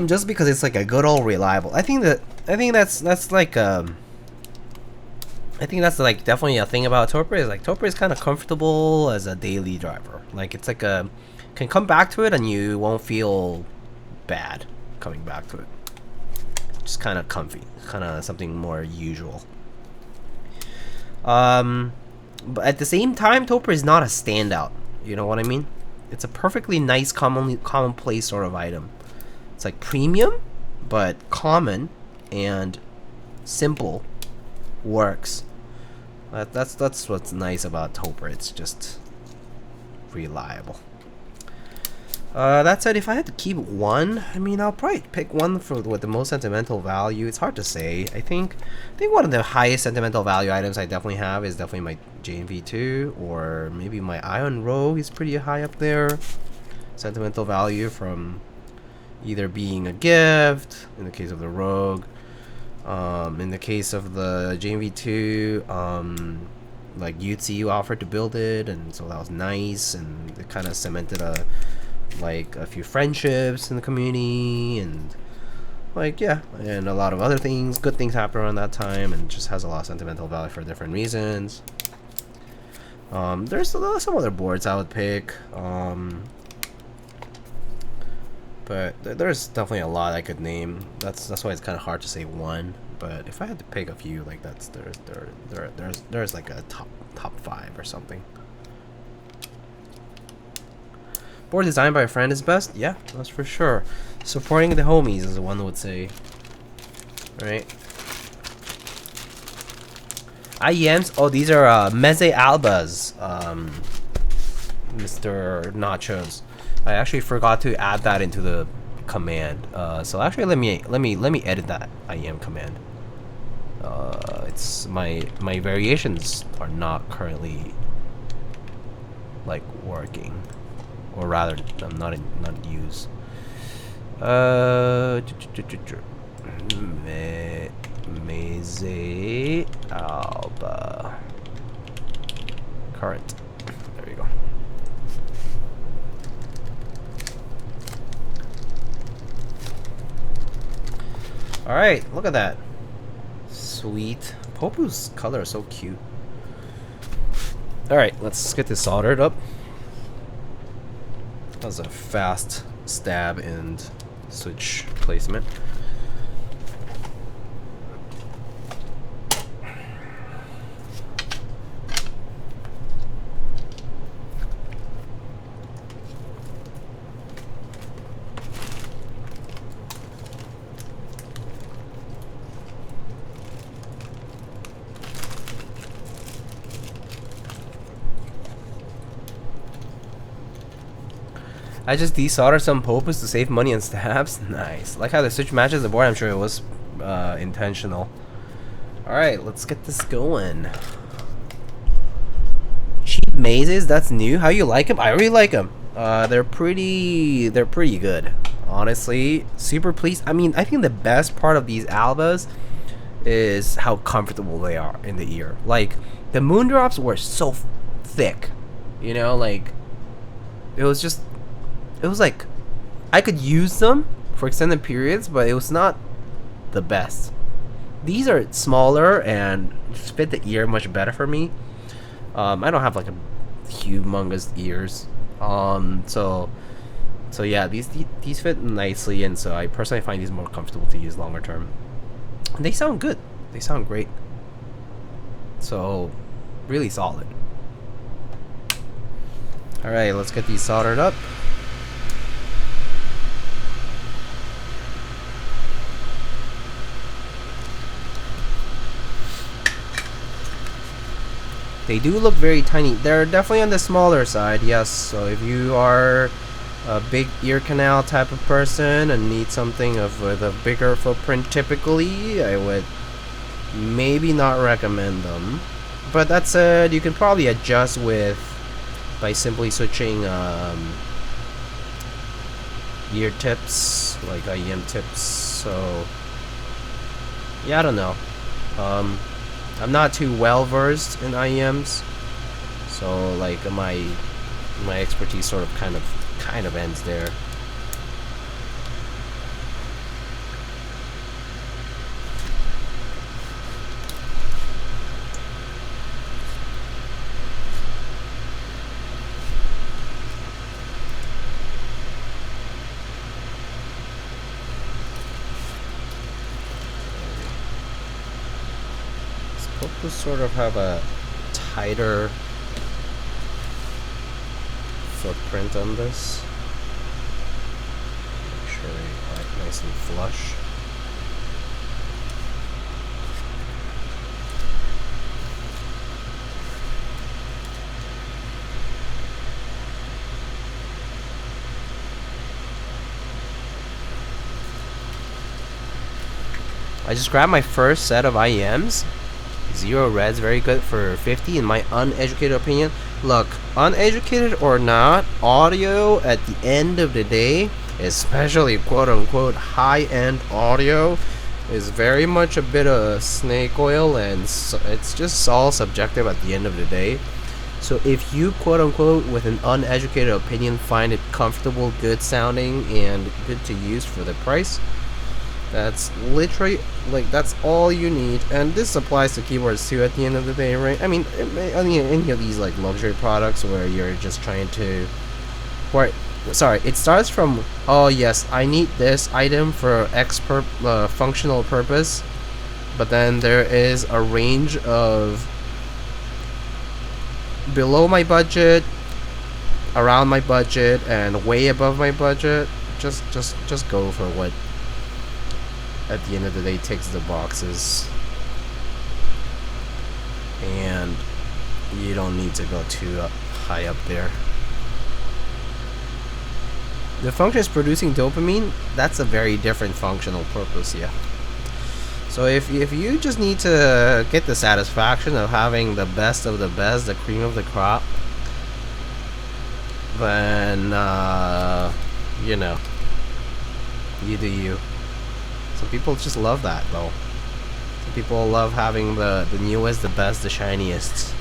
S1: Just because it's like a good old reliable. I think that's like definitely a thing about Toper is like Toper is kind of comfortable as a daily driver. Like it's like can come back to it and you won't feel bad coming back to it. Just kind of comfy, kind of something more usual. But at the same time, Toper is not a standout. You know what I mean? It's a perfectly nice, commonplace sort of item. It's like premium, but common and simple. Works. That's what's nice about Toper. It's just reliable. That said, if I had to keep one, I mean, I'll probably pick one with the most sentimental value. It's hard to say. I think one of the highest sentimental value items I definitely have is definitely my JMV2, or maybe my Ion Rogue is pretty high up there. Sentimental value from either being a gift, in the case of the Rogue, in the case of the JMV2, like UTCU offered to build it, and so that was nice, and it kind of cemented a few friendships in the community, and yeah, and a lot of other things, good things happened around that time, and just has a lot of sentimental value for different reasons. There's some other boards I would pick, but there's definitely a lot I could name. That's why it's kind of hard to say one. But if I had to pick a few, like there's like a top 5 or something. Board designed by a friend is best? Yeah, that's for sure. Supporting the homies, as one would say. Right? IEMs? Oh, these are Meze Albas, Mr. Nachos. I actually forgot to add that into the command. So actually, let me edit that IEM command. It's my variations are not currently like working. Or rather, I'm not in use. Meze Alba. Current. There you go. Alright, look at that. Sweet. Popu's color is so cute. Alright, let's get this soldered up. That was a fast stab and switch placement. I just desoldered some Popus to save money on stabs. Nice. Like how the switch matches the board. I'm sure it was intentional. Alright, let's get this going. Cheap mazes, that's new. How you like them? I really like them. They're pretty good. Honestly, super pleased. I mean, I think the best part of these albas is how comfortable they are in the ear. Like, the Moondrops were so thick. You know, like, it was like, I could use them for extended periods, but it was not the best. These are smaller and fit the ear much better for me. I don't have like a humongous ears. So yeah, these fit nicely, and so I personally find these more comfortable to use longer term. And they sound good. They sound great. So, really solid. Alright, let's get these soldered up. They do look very tiny. They're definitely on the smaller side, yes. So if you are a big ear canal type of person and need something with a bigger footprint typically, I would maybe not recommend them. But that said, you can probably adjust by simply switching ear tips, like IEM tips. So yeah, I don't know. I'm not too well versed in IEMs, so like my expertise sort of kind of ends there. Popu sort of have a tighter footprint on this. Make sure they are nice and flush. I just grabbed my first set of IEMs. Zero Red's very good for 50 in my uneducated opinion. Look, uneducated or not, audio at the end of the day, especially quote-unquote high-end audio, is very much a bit of snake oil, and so it's just all subjective at the end of the day. So if you quote-unquote with an uneducated opinion find it comfortable, good sounding, and good to use for the price, that's literally, like, that's all you need. And this applies to keyboards too at the end of the day, right? I mean, any of these like luxury products where you're just trying to, sorry, it starts from, oh yes, I need this item for X functional purpose, but then there is a range of below my budget, around my budget, and way above my budget. Just go for what at the end of the day ticks the boxes, and you don't need to go too high up there. The function is producing dopamine. That's a very different functional purpose, yeah. So if you just need to get the satisfaction of having the best of the best, the cream of the crop, then you know, you do you. Some people just love that, though. Some people love having the newest, the best, the shiniest.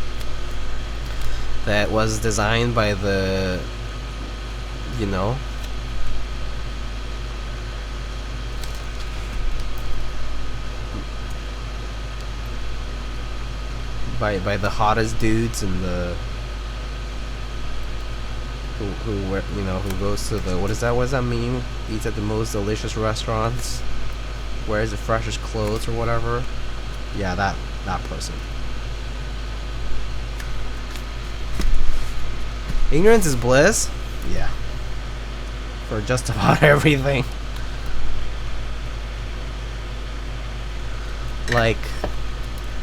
S1: That was designed by the, you know, by the hottest dudes and the who goes to the, what is that meme? Eats at the most delicious restaurants, wears the freshest clothes or whatever. Yeah, that person. Ignorance is bliss. Yeah. For just about everything. Like,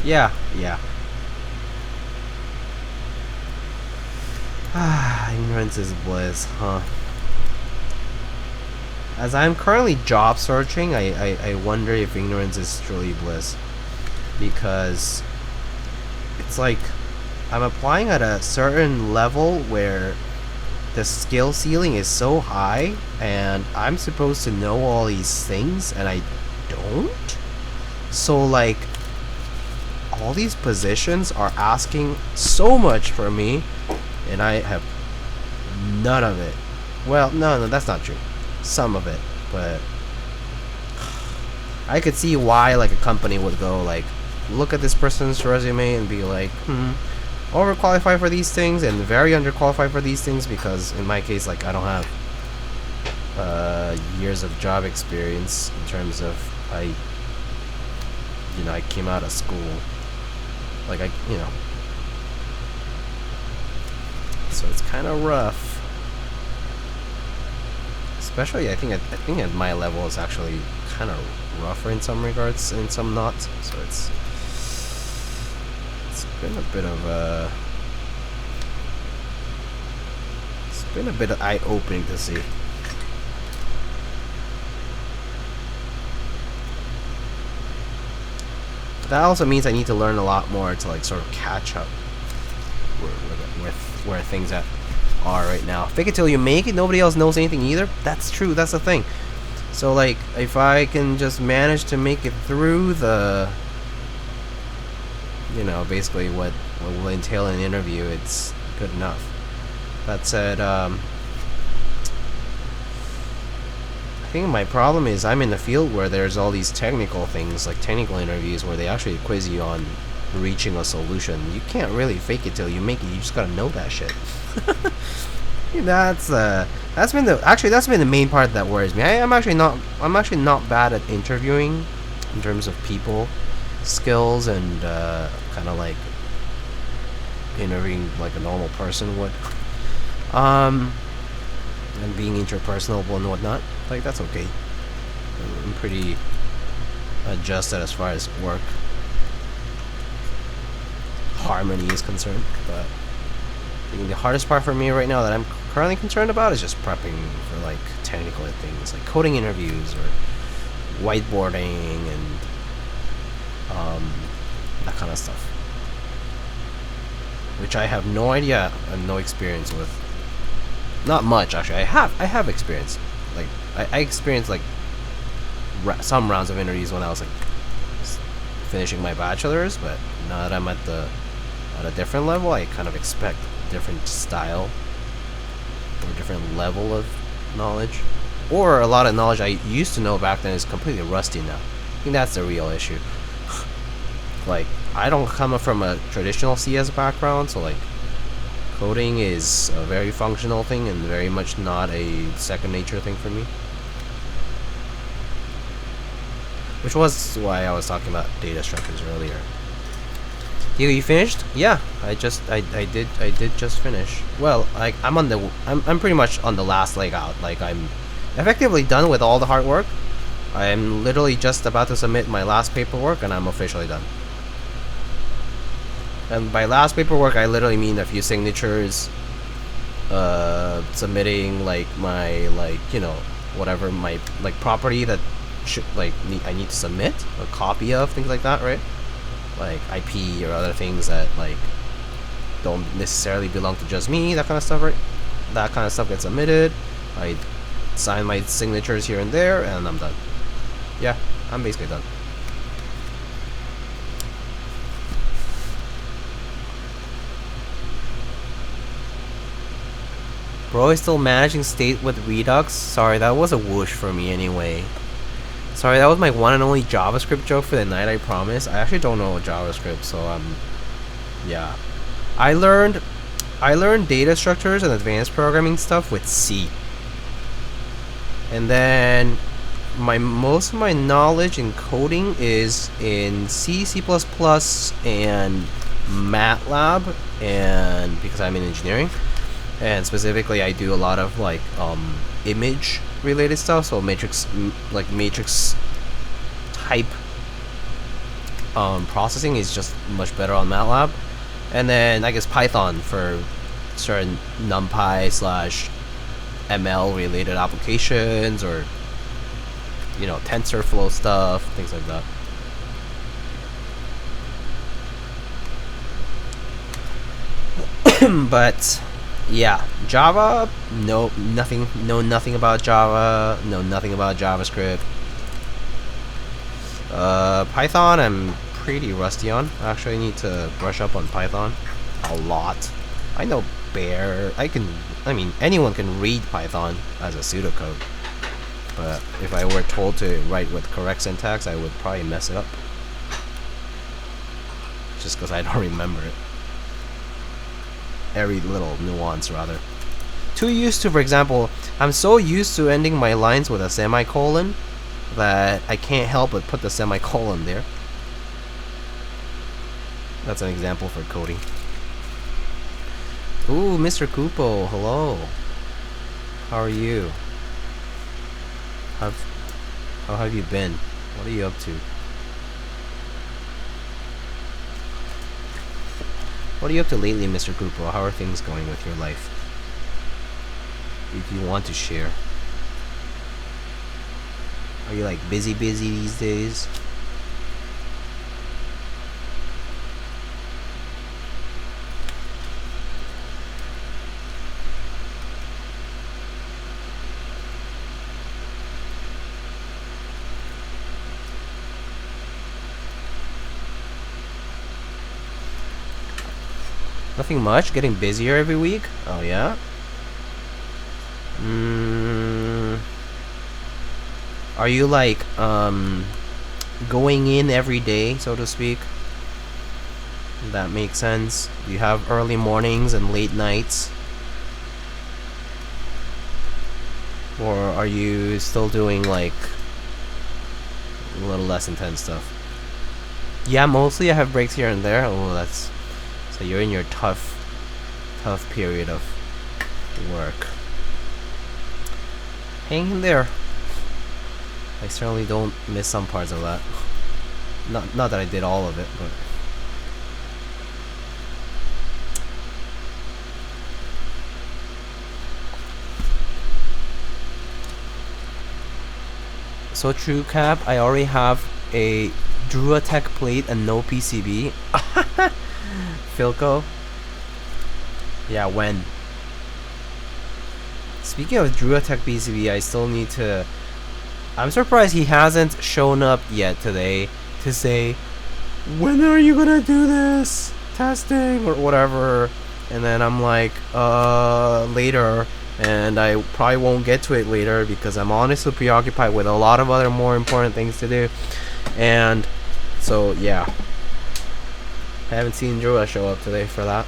S1: yeah. Ignorance is bliss, huh? As I'm currently job searching, I wonder if ignorance is truly bliss. Because it's like I'm applying at a certain level where the skill ceiling is so high, and I'm supposed to know all these things, and I don't. So like, all these positions are asking so much for me, and I have none of it. Well, no, that's not true. Some of it, but I could see why like a company would go like, look at this person's resume and be like, overqualified for these things and very underqualified for these things, because in my case, like, I don't have years of job experience in terms of I came out of school, like so it's kind of rough. Especially, I think at my level it's actually kind of rougher in some regards, in some not. So it's been a bit of eye-opening to see. That also means I need to learn a lot more to like sort of catch up where things are right now. Fake it till you make it. Nobody else knows anything either. That's true. That's the thing. So like, if I can just manage to make it through the, basically what will entail an interview, it's good enough. That said, I think my problem is I'm in the field where there's all these technical things, like technical interviews, where they actually quiz you on reaching a solution. You can't really fake it till you make it. You just gotta know that shit. That's been the main part that worries me. I'm actually not bad at interviewing in terms of people skills and kind of like interviewing like a normal person would, and being interpersonal and whatnot. Like, that's okay. I'm pretty adjusted as far as work harmony is concerned, but I think the hardest part for me right now that I'm currently concerned about is just prepping for like technical things like coding interviews or whiteboarding and that kind of stuff, which I have no idea and no experience with. Not much, actually. I have experience. Like I experienced like some rounds of interviews when I was like finishing my bachelor's, but now that I'm at a different level, I kind of expect a different style or a different level of knowledge, or a lot of knowledge I used to know back then is completely rusty now. I think that's the real issue. Like, I don't come from a traditional CS background, so like coding is a very functional thing and very much not a second nature thing for me. Which was why I was talking about data structures earlier. You finished? Yeah, I did just finish. Well, like I'm pretty much on the last leg out. Like, I'm effectively done with all the hard work. I'm literally just about to submit my last paperwork and I'm officially done. And by last paperwork, I literally mean a few signatures, submitting like my whatever my property that should I need to submit a copy of, things like that, right? Like IP or other things that like don't necessarily belong to just me, that kind of stuff, right? That kind of stuff gets submitted. I sign my signatures here and there, and I'm done. Yeah, I'm basically done. Bro is still managing state with Redux? Sorry, that was a whoosh for me anyway. Sorry, that was my one and only JavaScript joke for the night, I promise. I actually don't know JavaScript, so yeah. I learned data structures and advanced programming stuff with C. And then most of my knowledge in coding is in C, C++, and MATLAB, and because I'm in engineering. And specifically, I do a lot of like image related stuff, so matrix type processing is just much better on MATLAB. And then I guess Python for certain NumPy / ML related applications, or you know, TensorFlow stuff, things like that. But yeah, Java, no, nothing, know nothing about Java, know nothing about JavaScript. Python, I'm pretty rusty on. I actually need to brush up on Python a lot. I know I mean, anyone can read Python as a pseudocode, but if I were told to write with correct syntax, I would probably mess it up. Just because I don't remember it. Every little nuance, rather. Too used to, for example, I'm so used to ending my lines with a semicolon that I can't help but put the semicolon there. That's an example for coding. Ooh, Mr. Kupo, hello. How are you? How have you been? What are you up to? What are you up to lately, Mr. Kupo? How are things going with your life? If you want to share. Are you like busy these days? Nothing much, getting busier every week. Oh yeah? Are you like going in every day, so to speak? That makes sense. Do you have early mornings and late nights? Or are you still doing like a little less intense stuff? Yeah, mostly I have breaks here and there. Oh, that's... So you're in your tough period of work. Hang in there. I certainly don't miss some parts of that. Not that I did all of it, but... So true, Cap. I already have a Durock plate and no PCB. Philco? Yeah, when? Speaking of Durock PCB, I still need to... I'm surprised he hasn't shown up yet today to say, when are you gonna do this? Testing or whatever. And then I'm like, later. And I probably won't get to it later because I'm honestly preoccupied with a lot of other more important things to do. And so, yeah. I haven't seen Joa show up today for that.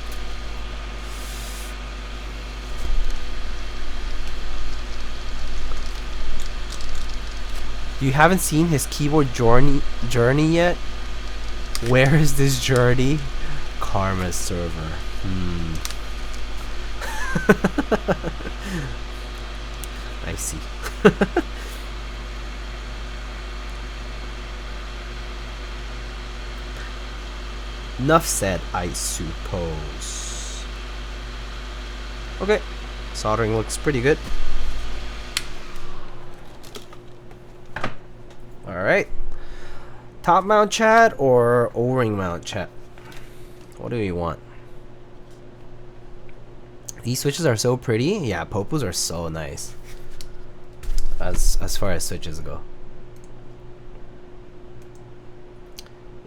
S1: You haven't seen his keyboard journey yet? Where is this journey? Karma server. I see. Enough said, I suppose. Okay. Soldering looks pretty good. Alright. Top mount chat or O-ring mount chat? What do we want? These switches are so pretty. Yeah, Popus are so nice. As far as switches go.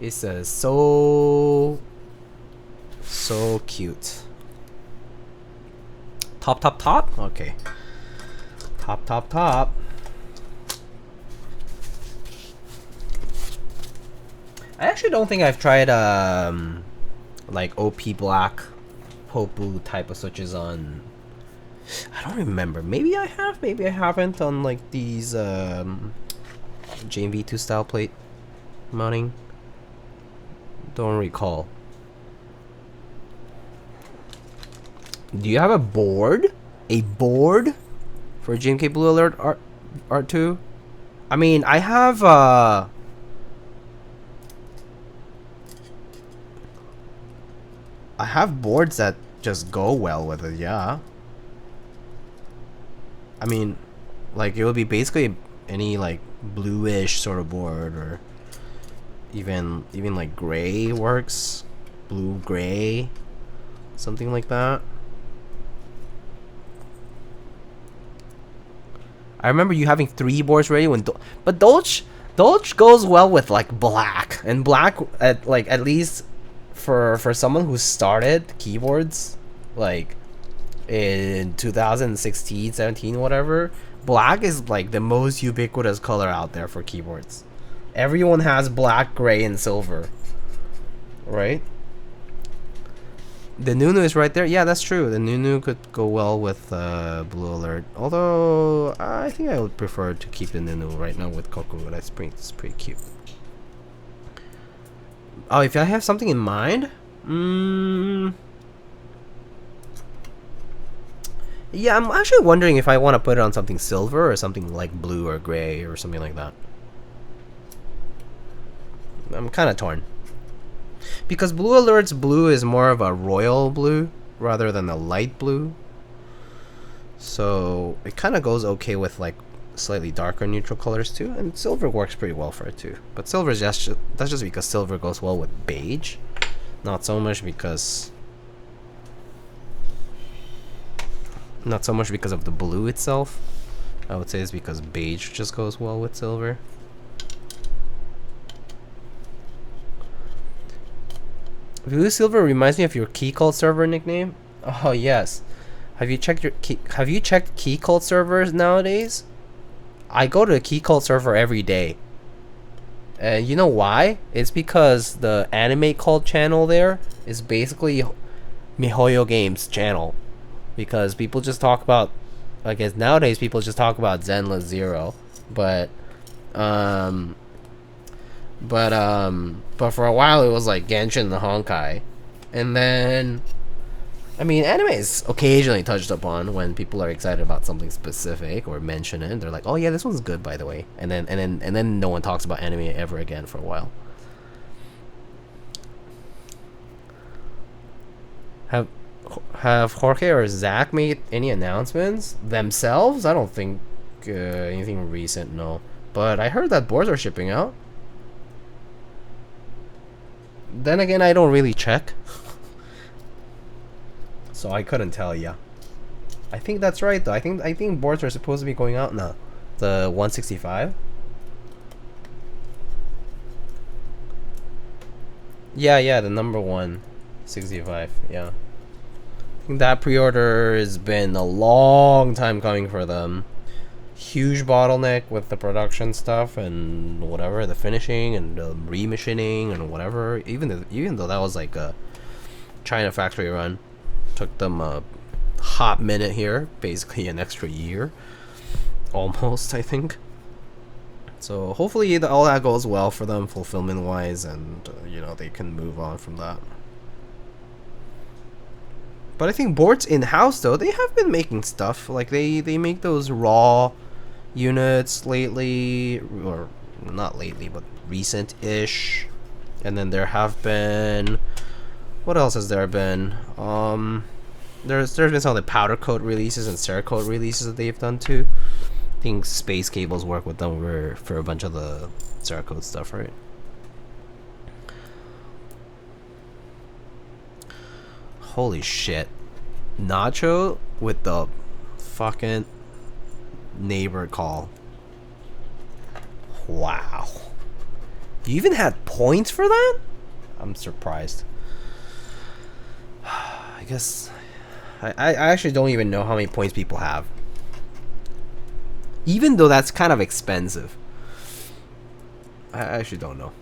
S1: It's so cute. Top? Okay. Top. I actually don't think I've tried like OP black Popu type of switches on... I don't remember. Maybe I have, maybe I haven't on like these JMV2 style plate mounting. Don't recall. Do you have a board? A board for GMK Blue Alert R2? I mean, I have I have boards that just go well with it, yeah. I mean, like, it would be basically any, like, bluish sort of board, or even like gray works, blue gray, something like that. I remember you having 3 boards ready when, but Dolch goes well with like black, and black at least for someone who started keyboards like in 2016, 17, whatever. Black is like the most ubiquitous color out there for keyboards. Everyone has black, gray, and silver, right? The Nunu is right there. Yeah, that's true. The Nunu could go well with Blue Alert. Although I think I would prefer to keep the Nunu right now with Koku. That's pretty cute. Oh, if I have something in mind, yeah, I'm actually wondering if I want to put it on something silver or something like blue or gray or something like that. I'm kind of torn. Because Blue Alert's blue is more of a royal blue rather than a light blue. So it kind of goes okay with like slightly darker neutral colors too. And silver works pretty well for it too. But silver is that's just because silver goes well with beige. Not so much because of the blue itself. I would say it's because beige just goes well with silver. Blue Silver reminds me of your Keycult server nickname. Oh yes. Have you checked Keycult servers nowadays? I go to a Keycult server every day. And you know why? It's because the anime cult channel there is basically MiHoYo Games channel. Because people just talk about, I guess nowadays people just talk about Zenless Zero, but for a while it was like Genshin and Honkai, and then I mean anime is occasionally touched upon when people are excited about something specific or mention it. They're like, oh yeah, this one's good by the way, and then no one talks about anime ever again for a while. Have Jorge or Zach made any announcements themselves? I don't think anything recent, no. But I heard that boards are shipping out. Then again, I don't really check. So I couldn't tell ya. I think that's right though. I think boards are supposed to be going out now. The 165. Yeah, the number 165. Yeah. I think that pre-order has been a long time coming for them. Huge bottleneck with the production stuff and whatever, the finishing and the remachining and whatever. Even though that was like a China factory run, took them a hot minute here, basically an extra year, almost, I think. So hopefully all that goes well for them, fulfillment wise, and you know, they can move on from that. But I think boards in house though, they have been making stuff like they make those raw units lately, or not lately but recent-ish. And then there have been, what else has there been? There's been some of the powder coat releases and Cerakote releases that they've done too. I think Space Cables work with them for a bunch of the Cerakote stuff, right? Holy shit. Nacho with the fucking neighbor call. Wow. You even had points for that? I'm surprised. I guess I actually don't even know how many points people have. Even though that's kind of expensive. I actually don't know.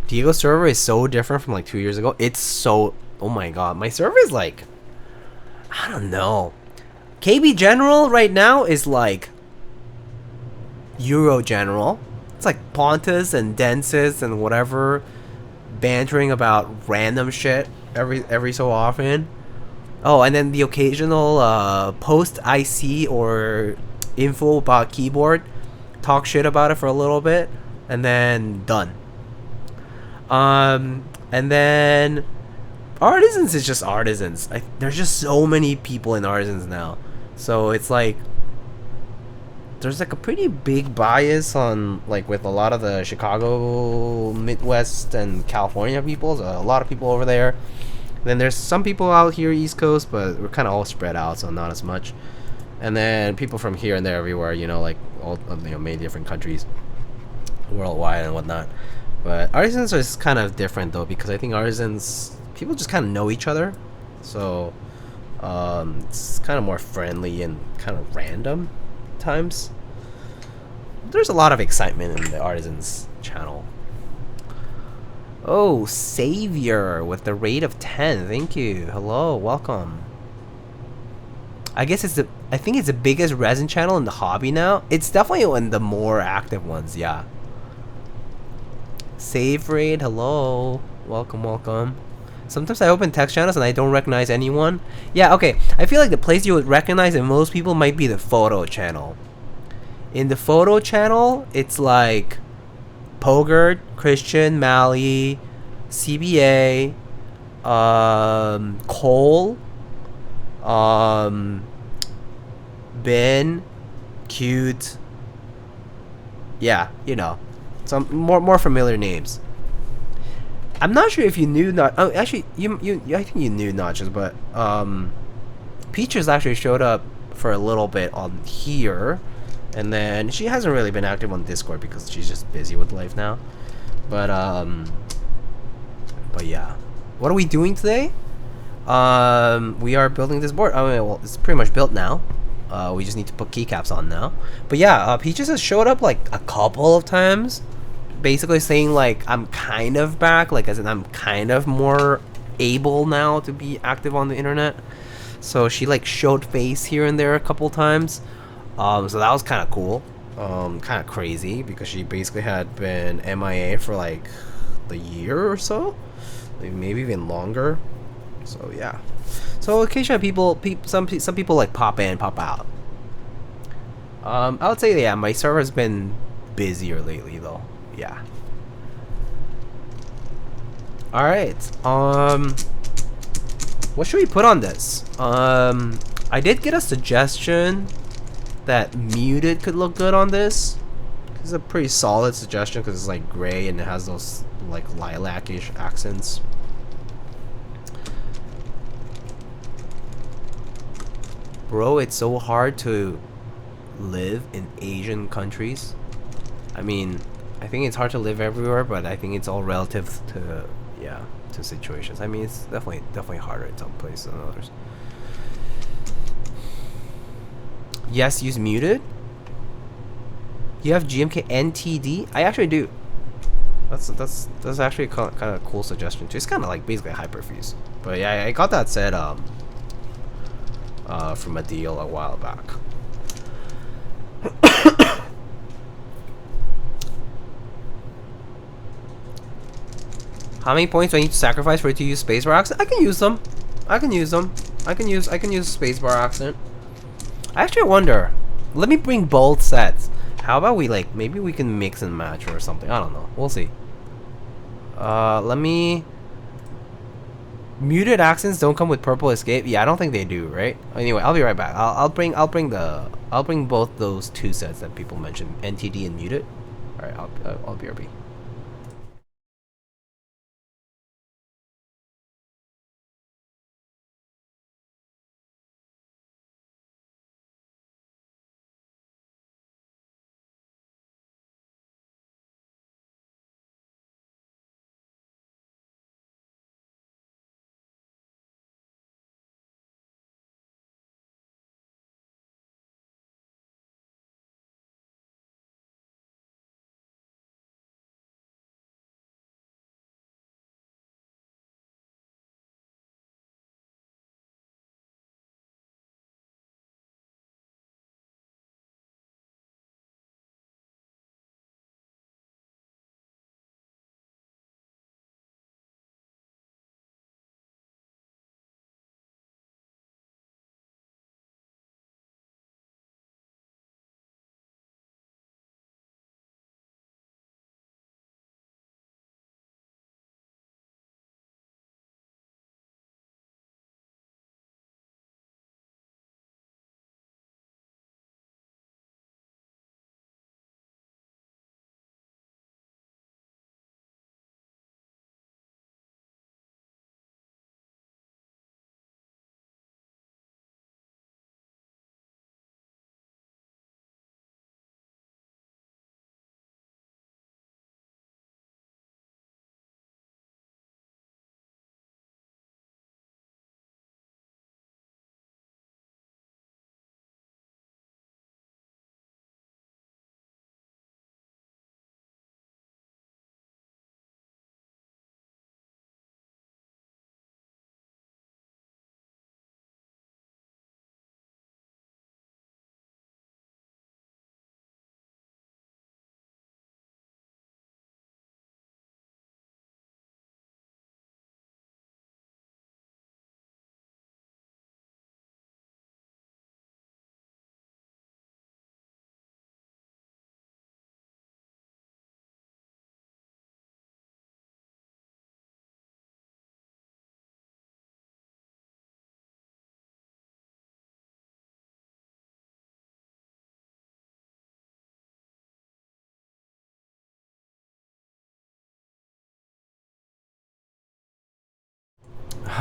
S1: Diego's server is so different from like 2 years ago. It's so, oh my god, my server is like, I don't know. KB General right now is like Euro General. It's like Pontus and Densis and whatever, bantering about random shit every so often. Oh, and then the occasional post IC or info about keyboard talk shit about it for a little bit, and then done. And then artisans is just artisans. There's just so many people in artisans now, so it's like there's like a pretty big bias on like with a lot of the Chicago, Midwest, and California people. So a lot of people over there. Then there's some people out here East Coast, but we're kind of all spread out, so not as much. And then people from here and there everywhere, you know, like all many different countries worldwide and whatnot. But artisans is kind of different though, because I think artisans people just kind of know each other, so it's kind of more friendly and kind of random times. There's a lot of excitement in the artisans channel. Oh, Savior with the rate of 10. Thank you. Hello, welcome. I guess I think it's the biggest resin channel in the hobby now. It's definitely one of the more active ones, yeah. Save raid, hello. Welcome, welcome. Sometimes I open text channels and I don't recognize anyone. Yeah, okay. I feel like the place you would recognize in most people might be the photo channel. In the photo channel, it's like Pogert, Christian, Mally, CBA, Cole, Ben, Cute. Yeah, you know, some more familiar names. I'm not sure if you knew not. Oh, actually, I think you knew Notches, but Peaches actually showed up for a little bit on here. And then she hasn't really been active on Discord because she's just busy with life now. But yeah. What are we doing today? We are building this board. I mean, well, it's pretty much built now. We just need to put keycaps on now. But yeah, Peaches has showed up like a couple of times, basically saying like I'm kind of back, like as in I'm kind of more able now to be active on the internet. So she like showed face here and there a couple times. So that was kind of cool, kind of crazy because she basically had been MIA for like the year or so, maybe even longer. So yeah. So occasionally some people like pop in, pop out. I would say yeah, my server's been busier lately though. Yeah. All right. What should we put on this? I did get a suggestion that muted could look good on this. It's a pretty solid suggestion because it's like gray and it has those like lilac-ish accents. Bro, it's so hard to live in Asian countries. I mean, I think it's hard to live everywhere, but I think it's all relative to to situations. I mean, it's definitely harder in some places than others. Yes, use muted. You have GMK NTD? I actually do. That's actually kind of a cool suggestion too. It's kind of like basically hyperfuse. But yeah, I got that set from a deal a while back. How many points do I need to sacrifice for it to use spacebar accent? I can use them. I can use spacebar accent. I actually wonder. Let me bring both sets. How about we like maybe we can mix and match or something. I don't know. We'll see. Let me. Muted accents don't come with purple escape. Yeah, I don't think they do. Right. Anyway, I'll be right back. I'll bring both those two sets that people mentioned, NTD and muted. All right. I'll BRB.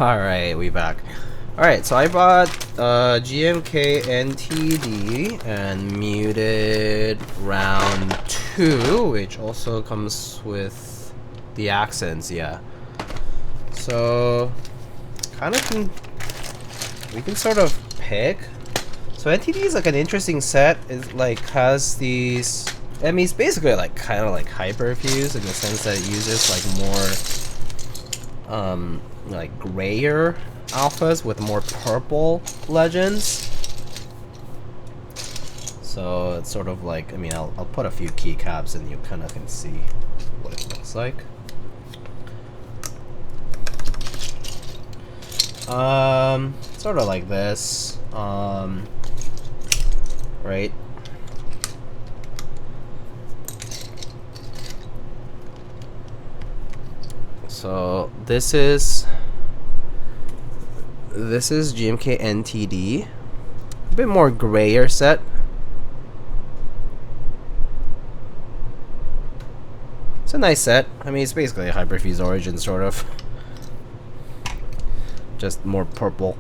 S1: Alright, we back. Alright, so I bought GMK NTD and Muted round 2, which also comes with the accents, yeah. So, we can sort of pick. So NTD is like an interesting set. It like has these, I mean, it's basically like kind of like hyperfuse in the sense that it uses like more like grayer alphas with more purple legends. So it's sort of like, I mean, I'll put a few keycaps and you kind of can see what it looks like. Sort of like this, right? So this is GMK NTD, a bit more grayer set. It's a nice set. I mean, it's basically a hyperfuse origin, sort of. Just more purple,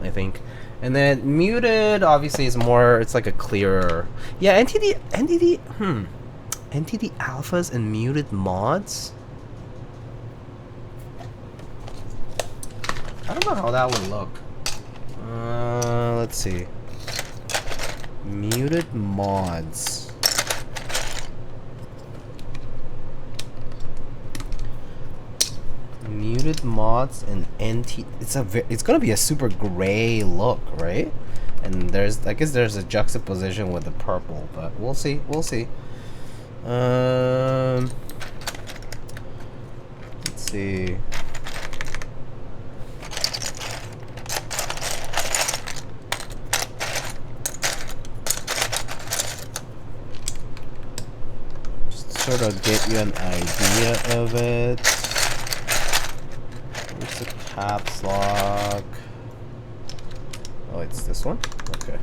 S1: I think. And then Muted obviously is more, it's like a clearer. Yeah, NTD alphas and Muted mods? I don't know how that would look. Let's see. Muted mods. Muted mods and NT. It's gonna be a super gray look, right? And I guess there's a juxtaposition with the purple, but we'll see. We'll see. Let's see. Just sort of get you an idea of it. Where's the caps lock? Oh, it's this one? Okay.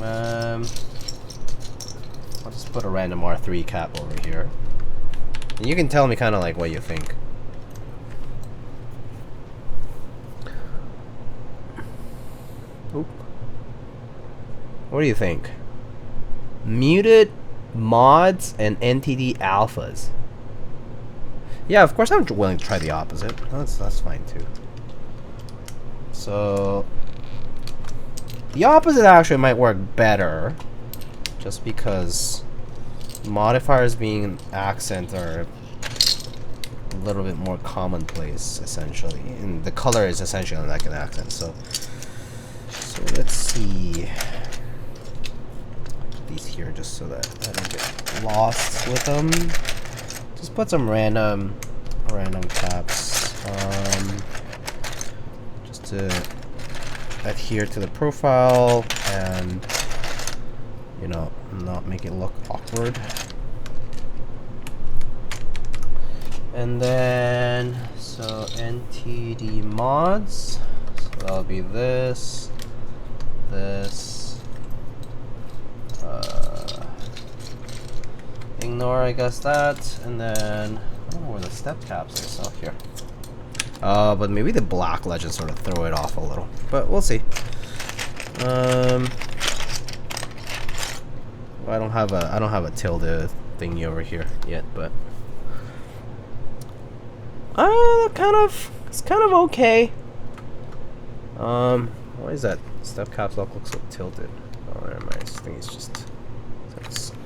S1: I'll just put a random R3 cap over here. And you can tell me kind of like what you think. Oop. What do you think? Muted mods and NTD alphas. Yeah, of course I'm willing to try the opposite. That's fine too. So the opposite actually might work better, just because modifiers being an accent are a little bit more commonplace, essentially, and the color is essentially like an accent. So let's see. Put these here just so that I don't get lost with them. Just put some random caps, just to adhere to the profile and, you know, not make it look awkward. And then, so NTD mods, so that'll be this, ignore, I guess, that, and then I don't know where the step caps are. So here. But maybe the black legends sort of throw it off a little, but we'll see. I don't have a tilde thingy over here yet, but it's kind of okay. Why is that step caps lock looks so tilted? Oh, never mind. This thing is just.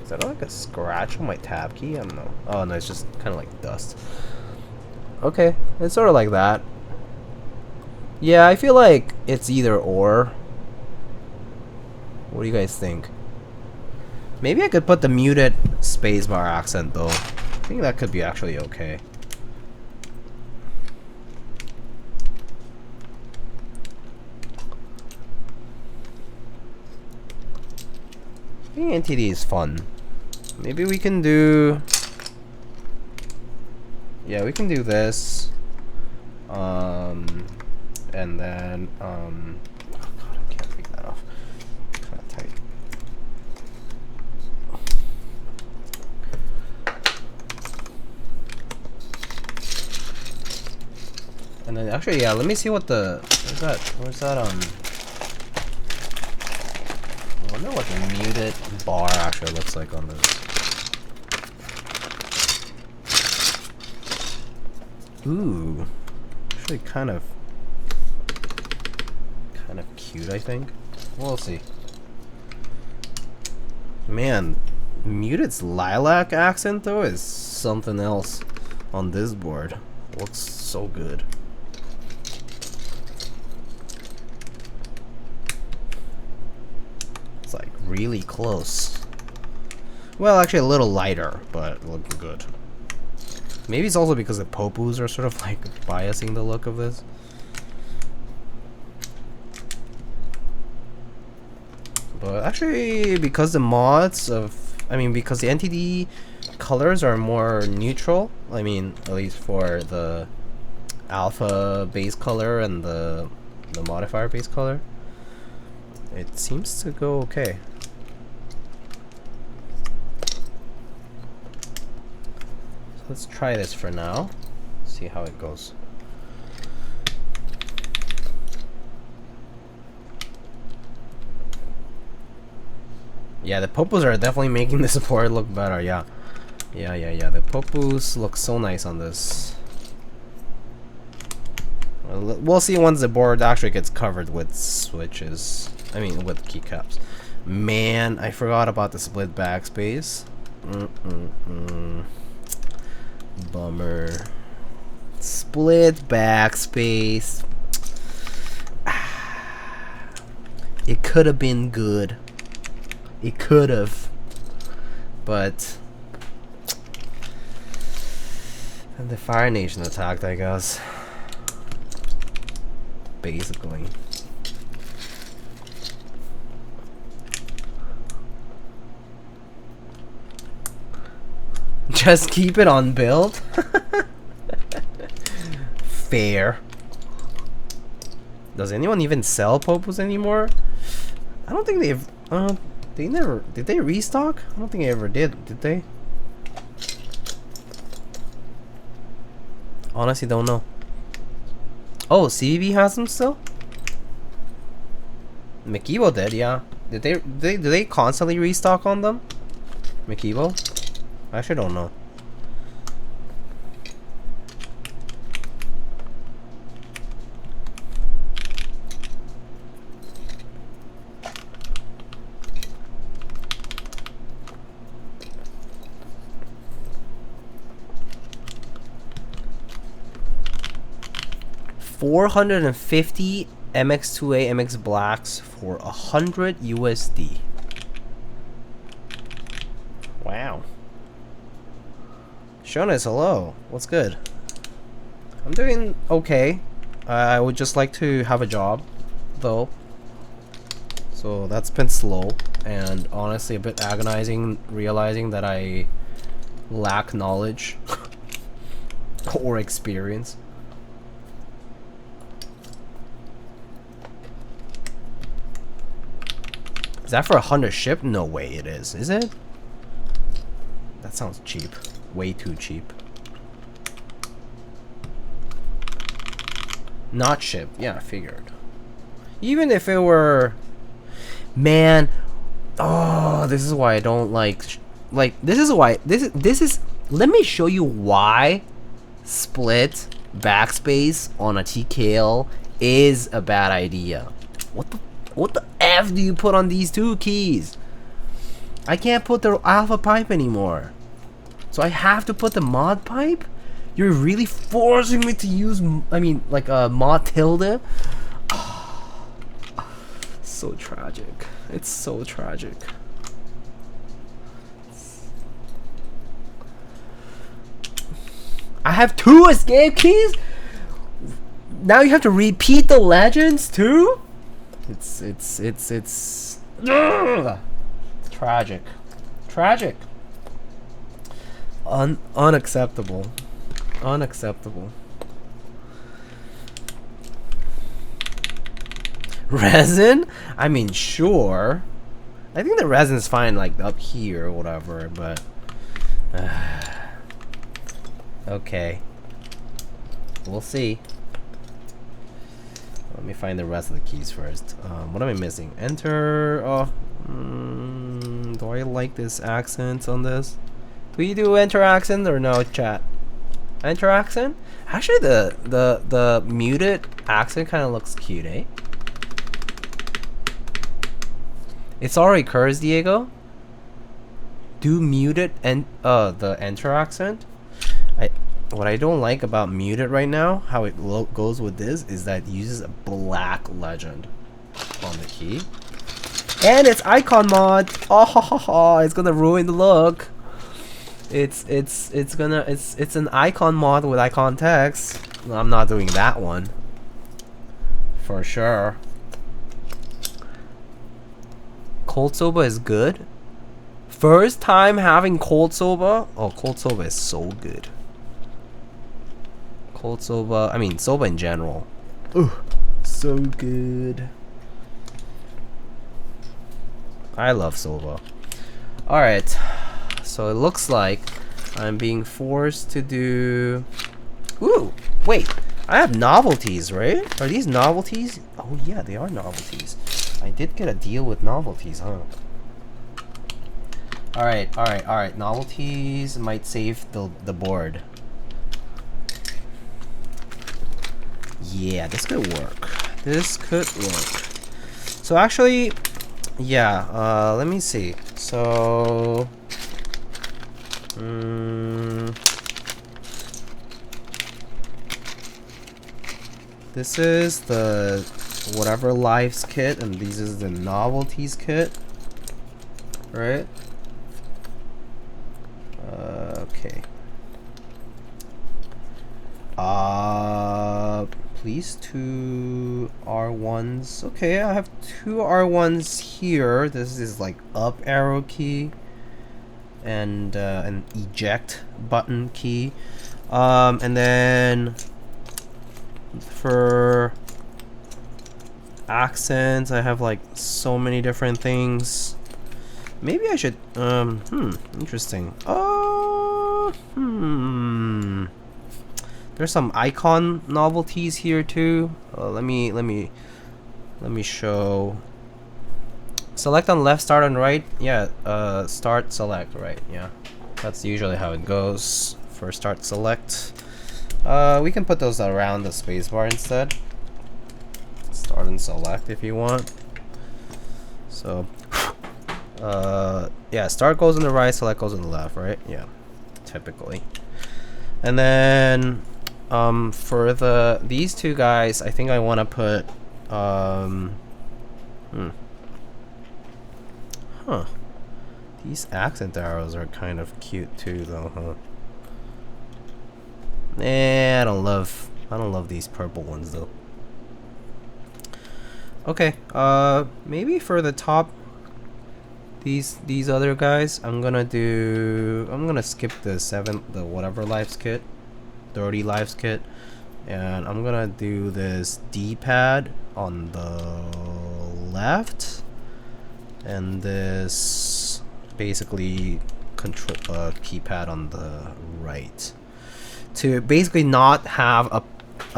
S1: Is that like a scratch on my tab key? I don't know. Oh no, it's just kind of like dust. Okay, it's sort of like that. Yeah, I feel like it's either or. What do you guys think? Maybe I could put the muted spacebar accent though. I think that could be actually okay. I think NTD is fun. Maybe we can do... Yeah, we can do this. And then... oh god, I can't take that off. Kind of tight. And then actually, yeah, let me see what the where's that I wonder what the muted bar actually looks like on this. Ooh, actually kind of cute, I think. We'll see. Man, muted's lilac accent though is something else on this board. Looks so good. It's like really close. Well, actually a little lighter, but looking good. Maybe it's also because the Popus are sort of like biasing the look of this. But actually, because the mods of, because the NTD colors are more neutral, at least for the alpha base color and the modifier base color, it seems to go okay. So let's try this for now, see how it goes. Yeah, the Popus are definitely making the support look better. Yeah. The Popus look so nice on this. We'll see once the board actually gets covered with switches. With keycaps. Man, I forgot about the split backspace. Bummer. Split backspace. It could have been good. It could have, but and the Fire Nation attacked, I guess. Basically. Just keep it on build. Fair. Does anyone even sell Popus anymore? I don't think they've. They never did. They restock? I don't think they ever did. Did they? Honestly, don't know. Oh, CVB has them still. Mikibo did, yeah. Did they constantly restock on them? Mikibo? I actually don't know. $450 MX2A MX Blacks for 100 USD. Wow. Shonas, hello. What's good? I'm doing okay. I would just like to have a job, though. So that's been slow and honestly a bit agonizing, realizing that I lack knowledge or experience. Is that for 100 ship? No way it is. Is it? That sounds cheap. Way too cheap. Not ship. Yeah, I figured. Even if it were... Man. Oh, this is why I don't like... this is why... This is... Let me show you why split backspace on a TKL is a bad idea. What the F do you put on these two keys? I can't put the alpha pipe anymore. So I have to put the mod pipe? You're really forcing me to use, like a mod tilde? So tragic. It's so tragic. I have 2 escape keys? Now you have to repeat the legends too? It's tragic. Tragic. Unacceptable. Unacceptable. Resin? Sure. I think the resin's fine, like up here or whatever, but okay. We'll see. Let me find the rest of the keys first. What am I missing? Enter. Oh, do I like this accent on this? Do you do enter accent or no, chat? Enter accent? Actually, the muted accent kind of looks cute, eh? It's already curse, Diego. Do muted and the enter accent. What I don't like about muted right now, how it goes with this, is that it uses a black legend on the key, and it's icon mod. Oh, it's gonna ruin the look. It's an icon mod with icon text. I'm not doing that one for sure. Cold soba is good. First time having cold soba. Oh, cold soba is so good. Cold soba, I mean soba in general. Ooh, so good. I love soba. Alright, so it looks like I'm being forced to do... Ooh, wait, I have novelties, right? Are these novelties? Oh yeah, they are novelties. I did get a deal with novelties, huh? Alright, novelties might save the board. Yeah, this could work. This could work. So actually, yeah, let me see. So, this is the whatever lives kit, and this is the novelties kit, right? Okay. Please, 2 R1s. Okay, I have 2 R1s here. This is like up arrow key and an eject button key. And then for accents, I have like so many different things. Maybe I should interesting. There's some icon novelties here too. Let me show. Select on left, start on right. Yeah, start, select, right. Yeah, that's usually how it goes for start, select. We can put those around the spacebar instead. Start and select if you want. So, yeah, start goes on the right, select goes on the left, right? Yeah, typically. And then for these two guys, I think I want to put these accent arrows are kind of cute too, though, huh? I don't love these purple ones though. Okay, maybe for the top, these other guys, I'm gonna skip the whatever lives kit, 30 lives kit, and I'm gonna do this D-pad on the left, and this basically control keypad on the right, to basically not have a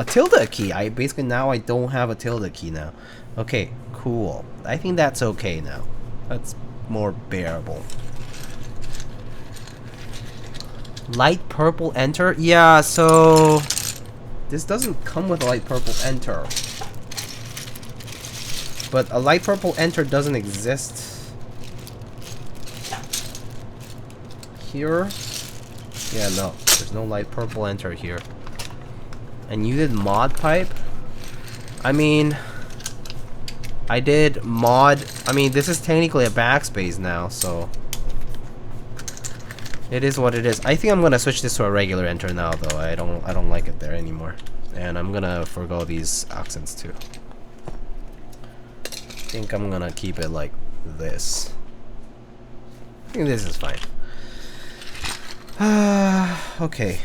S1: tilde key. I don't have a tilde key now. Okay, cool. I think that's okay now. That's more bearable. Light purple enter? Yeah, so this doesn't come with a light purple enter. But a light purple enter doesn't exist here. Yeah, no. There's no light purple enter here. And you did mod pipe? I mean, I did mod. I mean, this is technically a backspace now, so it is what it is. I think I'm gonna switch this to a regular enter now, though. I don't like it there anymore, and I'm gonna forgo these accents too. I think I'm gonna keep it like this. I think this is fine. Okay,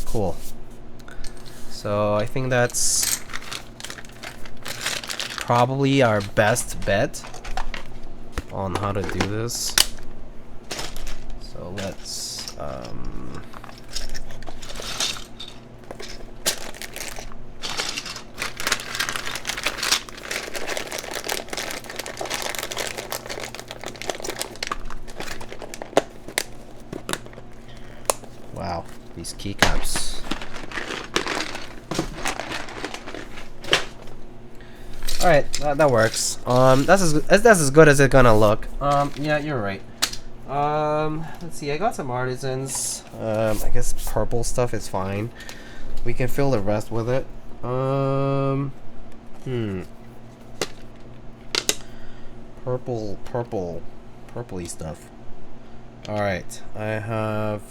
S1: cool. So I think that's probably our best bet on how to do this. So let's these keycaps. All right, that works. That's as good as it's gonna look. Yeah, you're right. Let's see. I got some artisans. I guess purple stuff is fine. We can fill the rest with it. Purpley stuff. All right, I have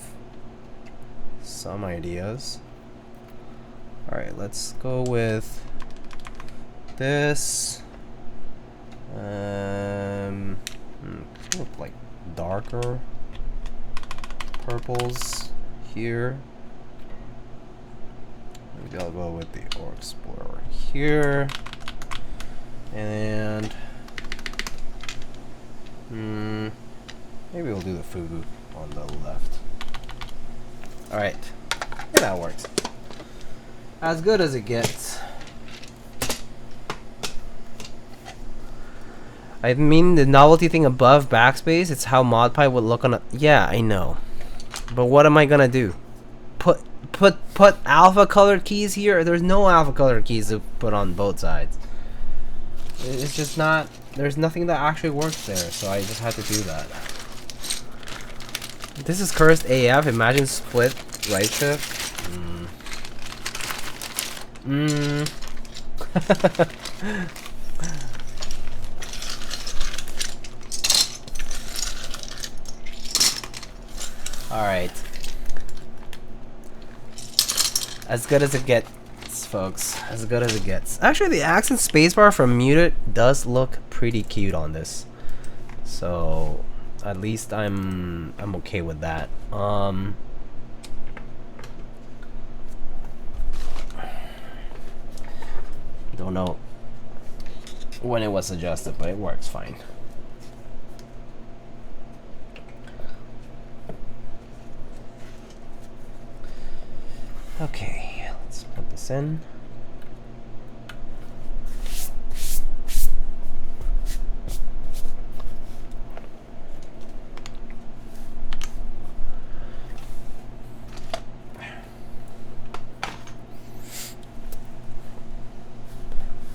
S1: some ideas. All right, let's go with this. Kind of like darker purples here. Maybe I'll go with the Ore Explorer here, and maybe we'll do the Fugu on the left. All right, yeah, that works. As good as it gets. I mean, the novelty thing above backspace, it's how ModPy would look on a... Yeah, I know. But what am I gonna do? Put alpha colored keys here? There's no alpha colored keys to put on both sides. It's just not... There's nothing that actually works there, so I just had to do that. This is cursed AF. Imagine split right shift. Alright. As good as it gets, folks. As good as it gets. Actually, the accent spacebar from Muted does look pretty cute on this. So, at least I'm okay with that. Don't know when it was adjusted, but it works fine. Okay, let's put this in.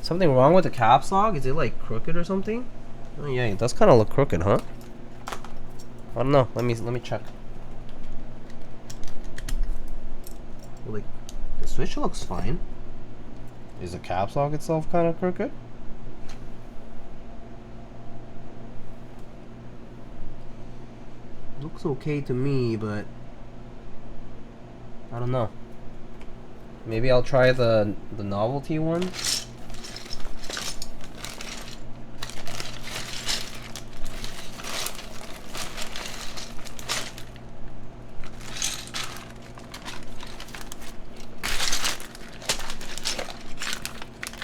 S1: Something wrong with the caps lock? Is it like crooked or something? Oh yeah, it does kind of look crooked, huh? I don't know. Let me check. Like, the switch looks fine. Is the caps lock itself kind of crooked? Looks okay to me, but I don't know. Maybe I'll try the novelty one.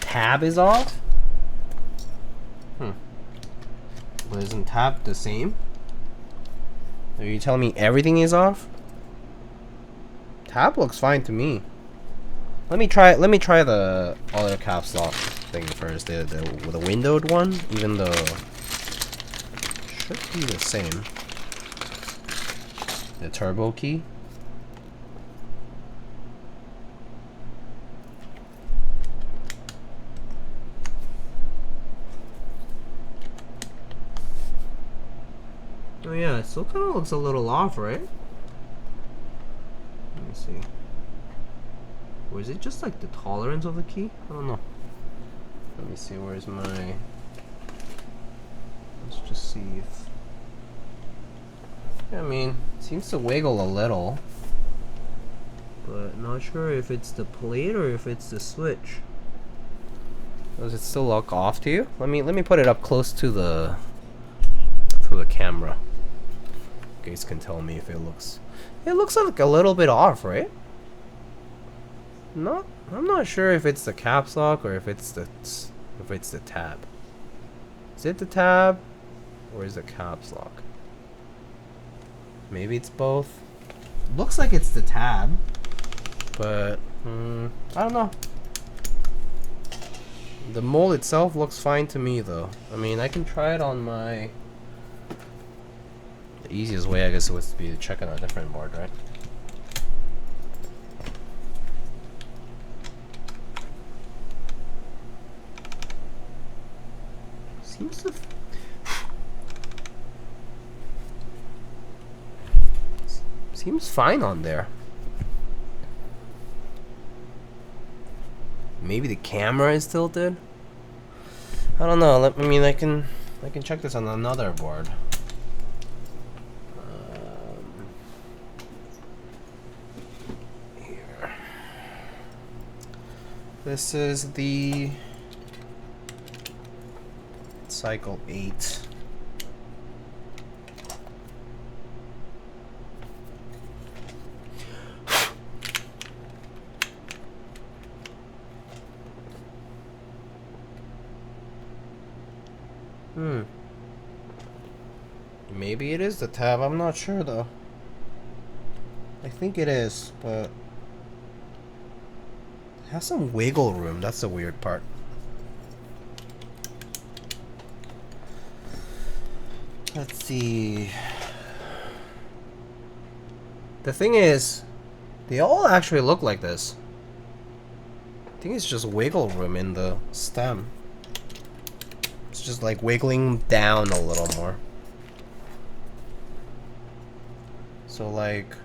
S1: Tab is off? But isn't tab the same? Are you telling me everything is off? Tab looks fine to me. Let me try the other caps lock thing first, the windowed one, even though it should be the same. The turbo key. Oh yeah, it still kind of looks a little off, right? Let me see. Or is it just like the tolerance of the key? I don't know. Let me see, where's my... Let's just see if... Yeah, I mean, it seems to wiggle a little. But not sure if it's the plate or if it's the switch. Does it still look off to you? Let me put it up close to the camera. You guys can tell me if it looks like a little bit off, right? I'm not sure if it's the caps lock or if it's the tab. Is it the tab or is it caps lock? Maybe it's both. Looks like it's the tab, but I don't know. The mold itself looks fine to me though. I mean, I can try it on my... The easiest way, I guess, would be to check on a different board, right? Seems fine on there. Maybe the camera is tilted. I don't know. I can check this on another board. Here. This is the cycle 8. Maybe it is the tab, I'm not sure though. I think it is, but it has some wiggle room, that's the weird part. Let's see. The thing is, they all actually look like this. I think it's just wiggle room in the stem. It's just like wiggling down a little more. So like,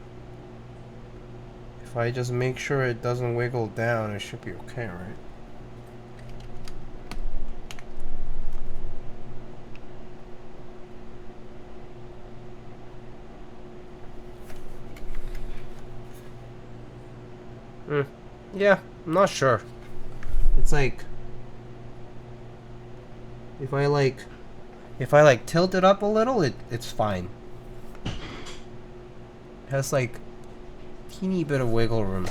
S1: if I just make sure it doesn't wiggle down, it should be okay, right? Yeah, I'm not sure. It's like, if I like tilt it up a little, it's fine. It has like teeny bit of wiggle room.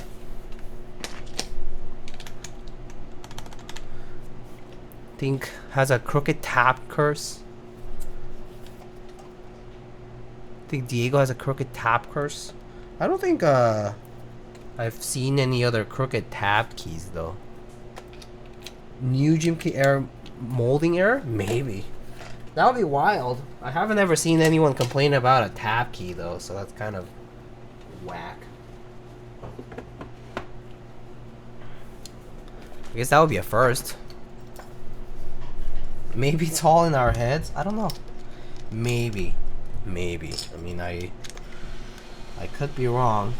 S1: Think has a crooked tap curse. Think Diego has a crooked tap curse. I don't think I've seen any other crooked tab keys though. New GMK error, molding error? Maybe. That would be wild. I haven't ever seen anyone complain about a tab key though, so that's kind of whack. I guess that would be a first. Maybe it's all in our heads? I don't know. Maybe. I mean, I could be wrong.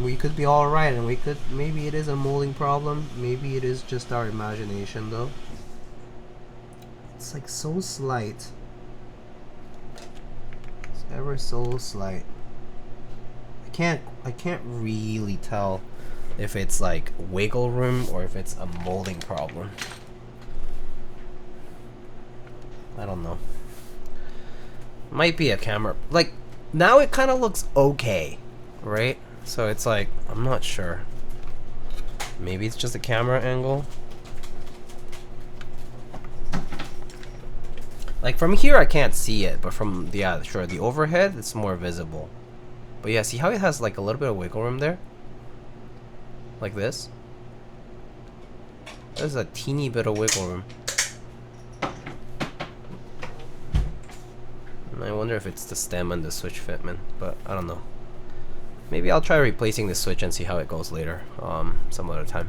S1: We could be all right, and maybe it is a molding problem. Maybe it is just our imagination, though. It's like so slight. It's ever so slight. I can't really tell if it's like wiggle room or if it's a molding problem. I don't know. Might be a camera. Like, now it kind of looks okay. Right? So it's like, I'm not sure. Maybe it's just a camera angle. Like from here I can't see it, but from the overhead it's more visible. But yeah, see how it has like a little bit of wiggle room there? Like this. There's a teeny bit of wiggle room. And I wonder if it's the stem and the switch fitment, but I don't know. Maybe I'll try replacing the switch and see how it goes later, some other time.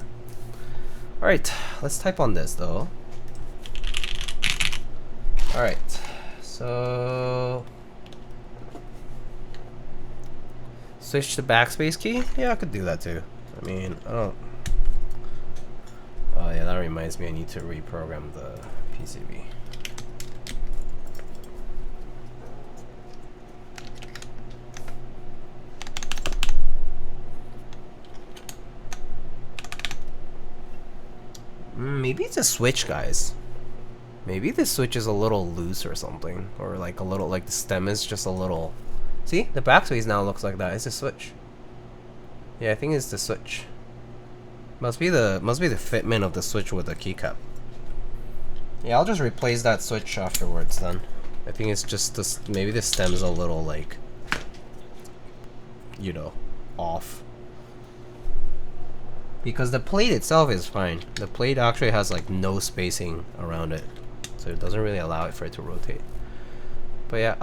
S1: Alright, let's type on this though. Alright, so switch to backspace key? Yeah, I could do that too. I mean, I don't... Oh yeah, that reminds me, I need to reprogram the PCB. Maybe it's a switch, guys. Maybe the switch is a little loose or something, or like a little, like the stem is just a little. See, the backspace now looks like that. It's a switch. Yeah, I think it's the switch. Must be the fitment of the switch with the keycap. Yeah, I'll just replace that switch afterwards then. I think it's just this. Maybe the stem's a little like, you know, off. Because the plate itself is fine. The plate actually has like no spacing around it, so it doesn't really allow it for it to rotate. But yeah,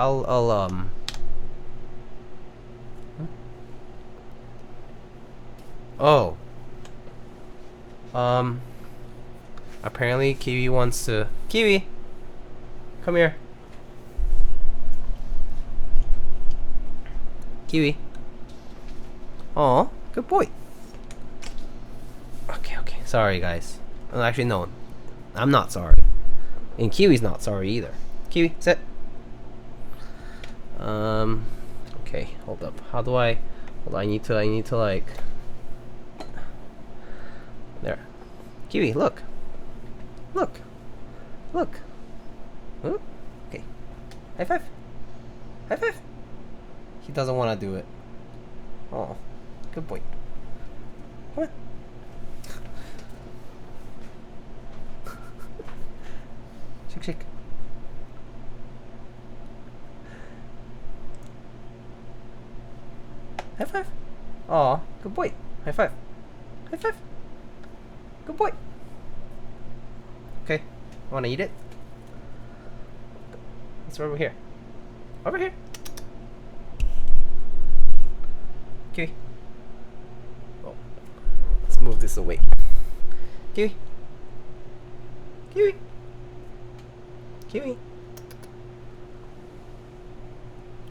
S1: Oh. Apparently Kiwi wants to... Kiwi! Come here. Kiwi. Oh, good boy. Okay, okay. Sorry, guys. Well, actually, no. I'm not sorry. And Kiwi's not sorry either. Kiwi, sit. Okay, hold up. How do I... Hold on, I need to like... There. Kiwi, look. Look. Look. Ooh. Okay. High five. High five. He doesn't want to do it. Oh, good boy. Come on. Shake, shake. High five. Aw, good boy. High five. High five. Good boy. Okay, wanna eat it? It's over here. Over here. Kiwi. Oh, let's move this away. Kiwi. Kiwi. Kiwi.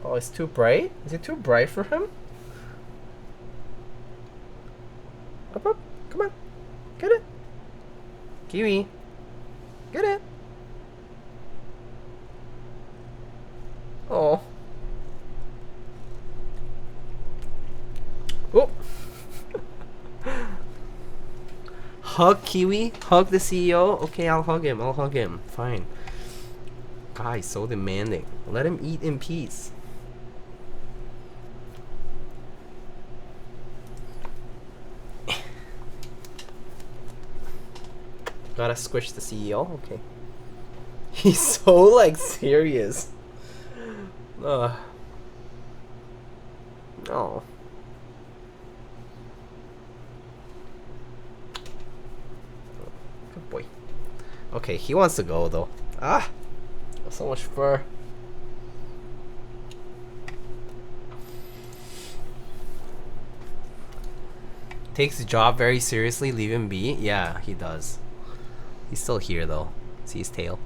S1: Oh, it's too bright? Is it too bright for him? Up, up. Come on. Get it. Kiwi. Get it. Oh. Oh. Hug Kiwi. Hug the CEO. Okay, I'll hug him. I'll hug him. Fine. Guys, so demanding. Let him eat in peace. Gotta squish the CEO. Okay. He's so like serious. Oh. Good boy. Okay, he wants to go though. Ah, so much fur. Takes the job very seriously. Leave him be. Yeah, he does. He's still here though. See his tail?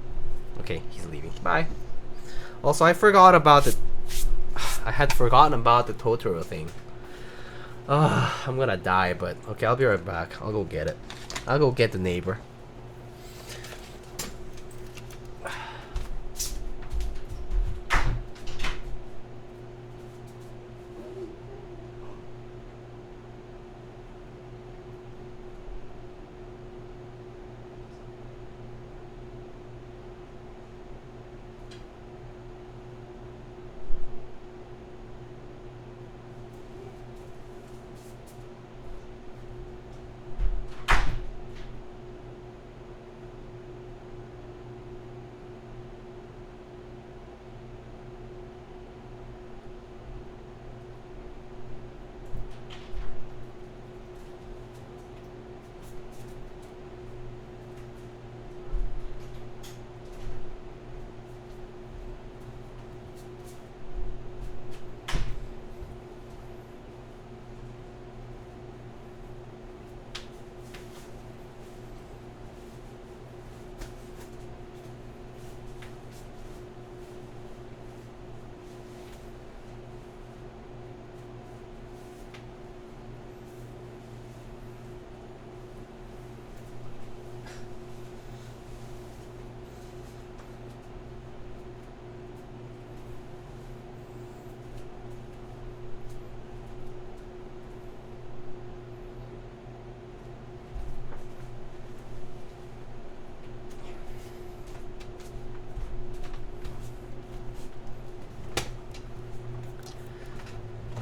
S1: Okay, he's leaving. Bye. Also, I forgot about the... I had forgotten about the Totoro thing. I'm gonna die, but... Okay, I'll be right back. I'll go get it. I'll go get the neighbor.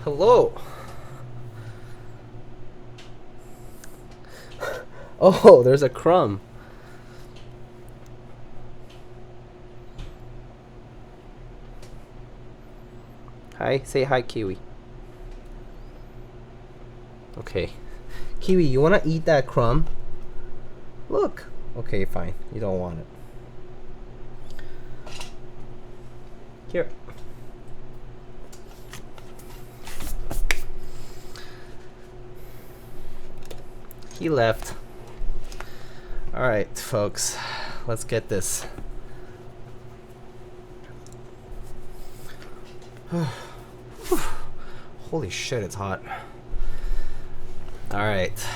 S1: Hello. Oh, there's a crumb. Hi, say hi, Kiwi. Okay. Kiwi, you wanna eat that crumb? Look. Okay, fine. You don't want it. Here. He left. Alright, folks. Let's get this. Holy shit, it's hot. Alright.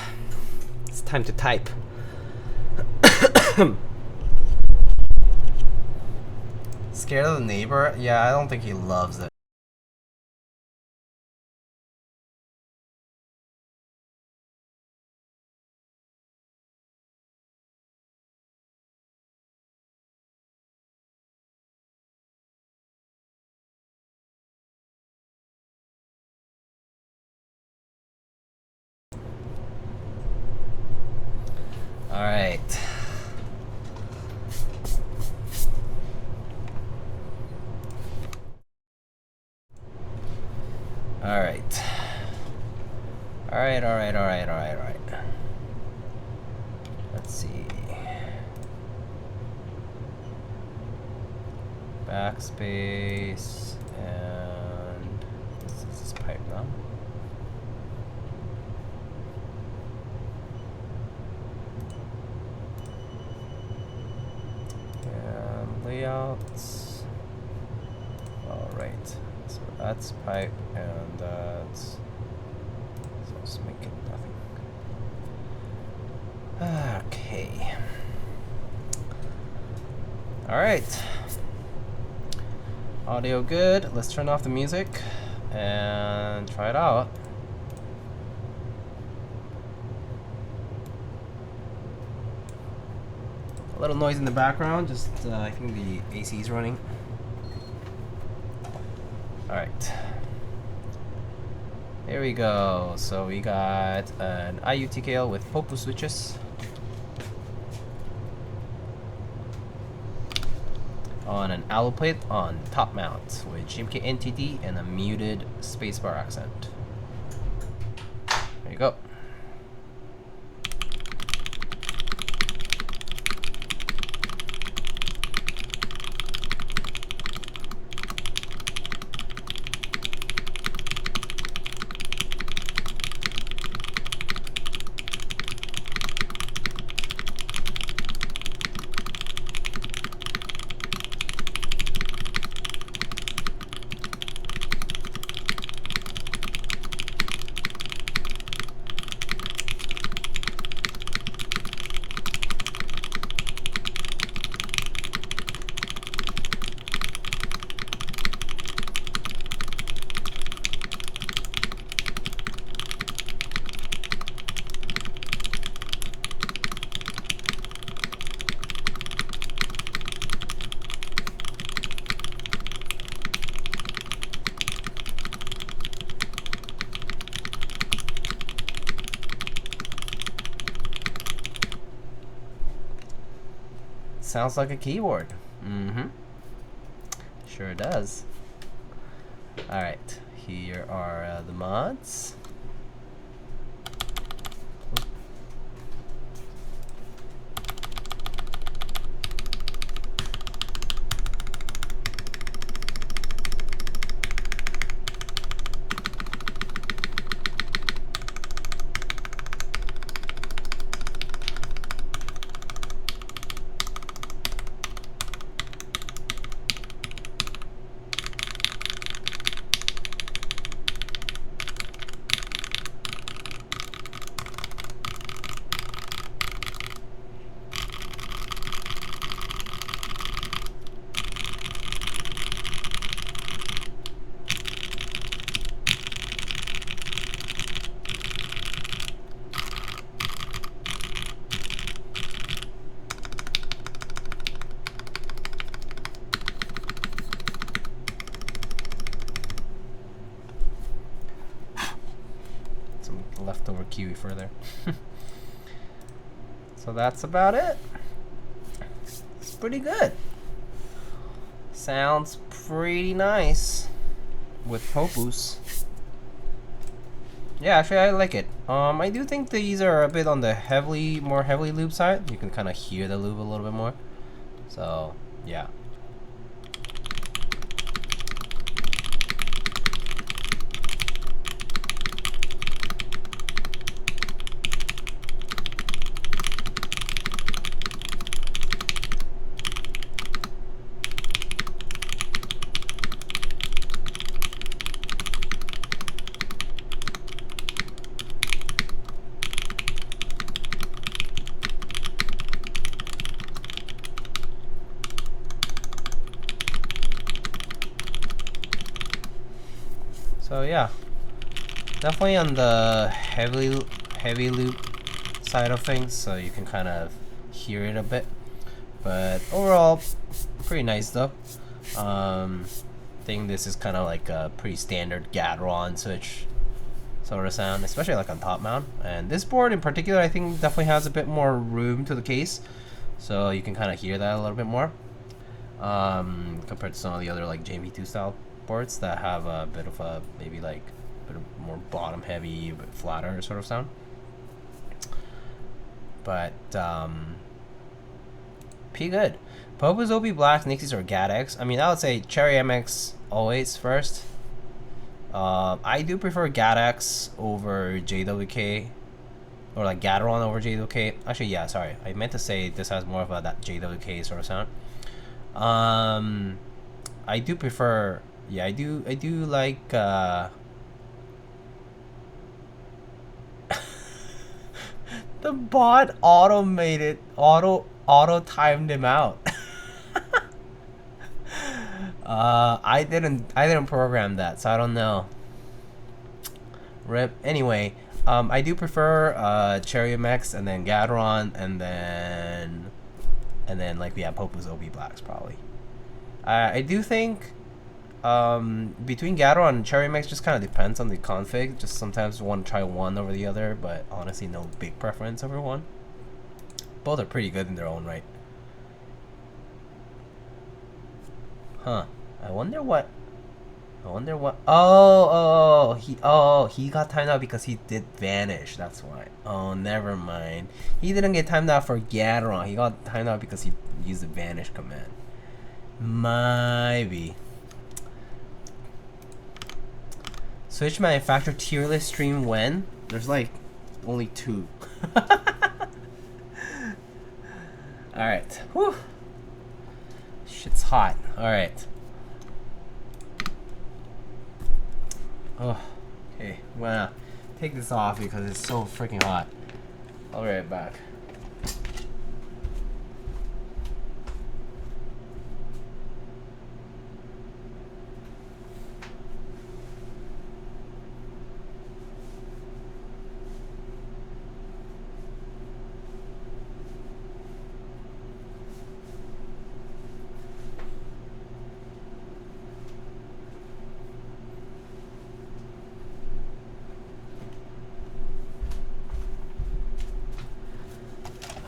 S1: It's time to type. Scared of the neighbor? Yeah, I don't think he loves it. Alright. Alright. Alright. Let's see. Backspace, and this is this pipe now. And layouts. Alright, so that's pipe, and that's, so let's make it nothing. Okay. Alright. Audio good. Let's turn off the music and try it out. A little noise in the background, just I think the AC is running. Alright. Here we go. So we got an IUTKL with Popu switches. On an alloy plate on top mount with GMK NTD and a muted spacebar accent. There you go. Sounds like a keyboard. Mm-hmm. Sure does. Alright, here are the mods. Leftover kiwi further. So that's about it. It's pretty good. Sounds pretty nice with Popus. Yeah, actually I like it. I do think these are a bit on the more heavily lube side. You can kind of hear the lube a little bit more. So yeah. So yeah, definitely on the heavy loop side of things, so you can kind of hear it a bit. But overall, pretty nice though. I think this is kind of like a pretty standard Gateron switch sort of sound, especially like on top mount. And this board in particular, I think definitely has a bit more room to the case, so you can kind of hear that a little bit more compared to some of the other like JMP2 style boards that have a bit of a maybe like a bit of more bottom heavy, but flatter sort of sound. But pretty good. Popu's OB Blacks, Nixies, or GATX. I mean, I would say Cherry MX always first. I do prefer GATX over JWK, or like Gateron over JWK. Actually, yeah, sorry, I meant to say this has more of a that JWK sort of sound. I do prefer, yeah, I do like the bot auto timed him out. I didn't program that, so I don't know. Rip. Anyway, I do prefer Cherry MX and then Gateron and then like Popu's OB Blacks probably. I do think between Gateron and Cherry MX just kind of depends on the config. Just sometimes want to try one over the other, but honestly no big preference over one. Both are pretty good in their own right. Huh. I wonder what. Oh, he got timed out because he did vanish. That's why. Oh, never mind. He didn't get timed out for Gateron. He got timed out because he used the vanish command. Maybe. Switch manufacturer tier list stream when? There's like only 2. Alright. Whew. Shit's hot. Alright. Oh, okay. I'm gonna take this off because it's so freaking hot. I'll be right back.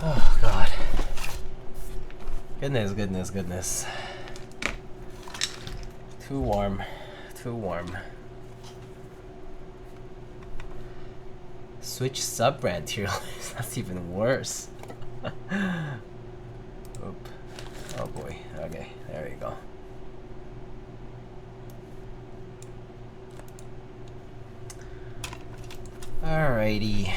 S1: Oh god. Goodness. Too warm. Switch sub-brand tier list. That's even worse. Oop. Oh boy. Okay, there you go. Alrighty.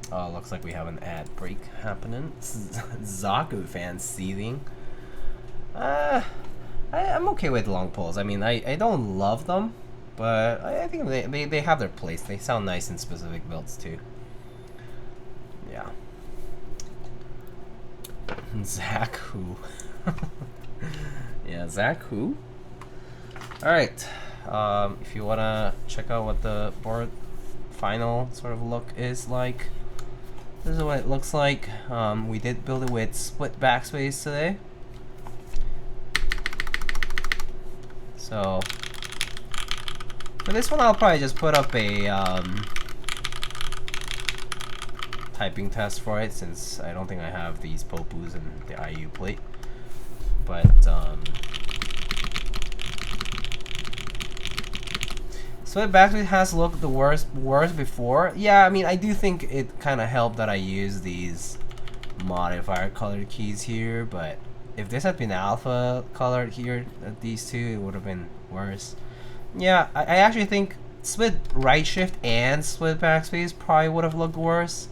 S1: Oh, looks like we have an ad break happening. Zaku fans seething. I'm okay with long poles. I mean, I don't love them, but I think they have their place. They sound nice in specific builds too. Yeah. Zach who? Yeah, Zach who? Alright. If you wanna check out what the board final sort of look is like, this is what it looks like. We did build it with split backspace today. So for this one, I'll probably just put up a typing test for it, since I don't think I have these Popus and the IU plate. But split backspace has looked the worst before. Yeah, I mean, I do think it kind of helped that I use these modifier colored keys here, but if this had been alpha colored here, these two, it would have been worse. Yeah, I actually think split right shift and split backspace probably would have looked worse.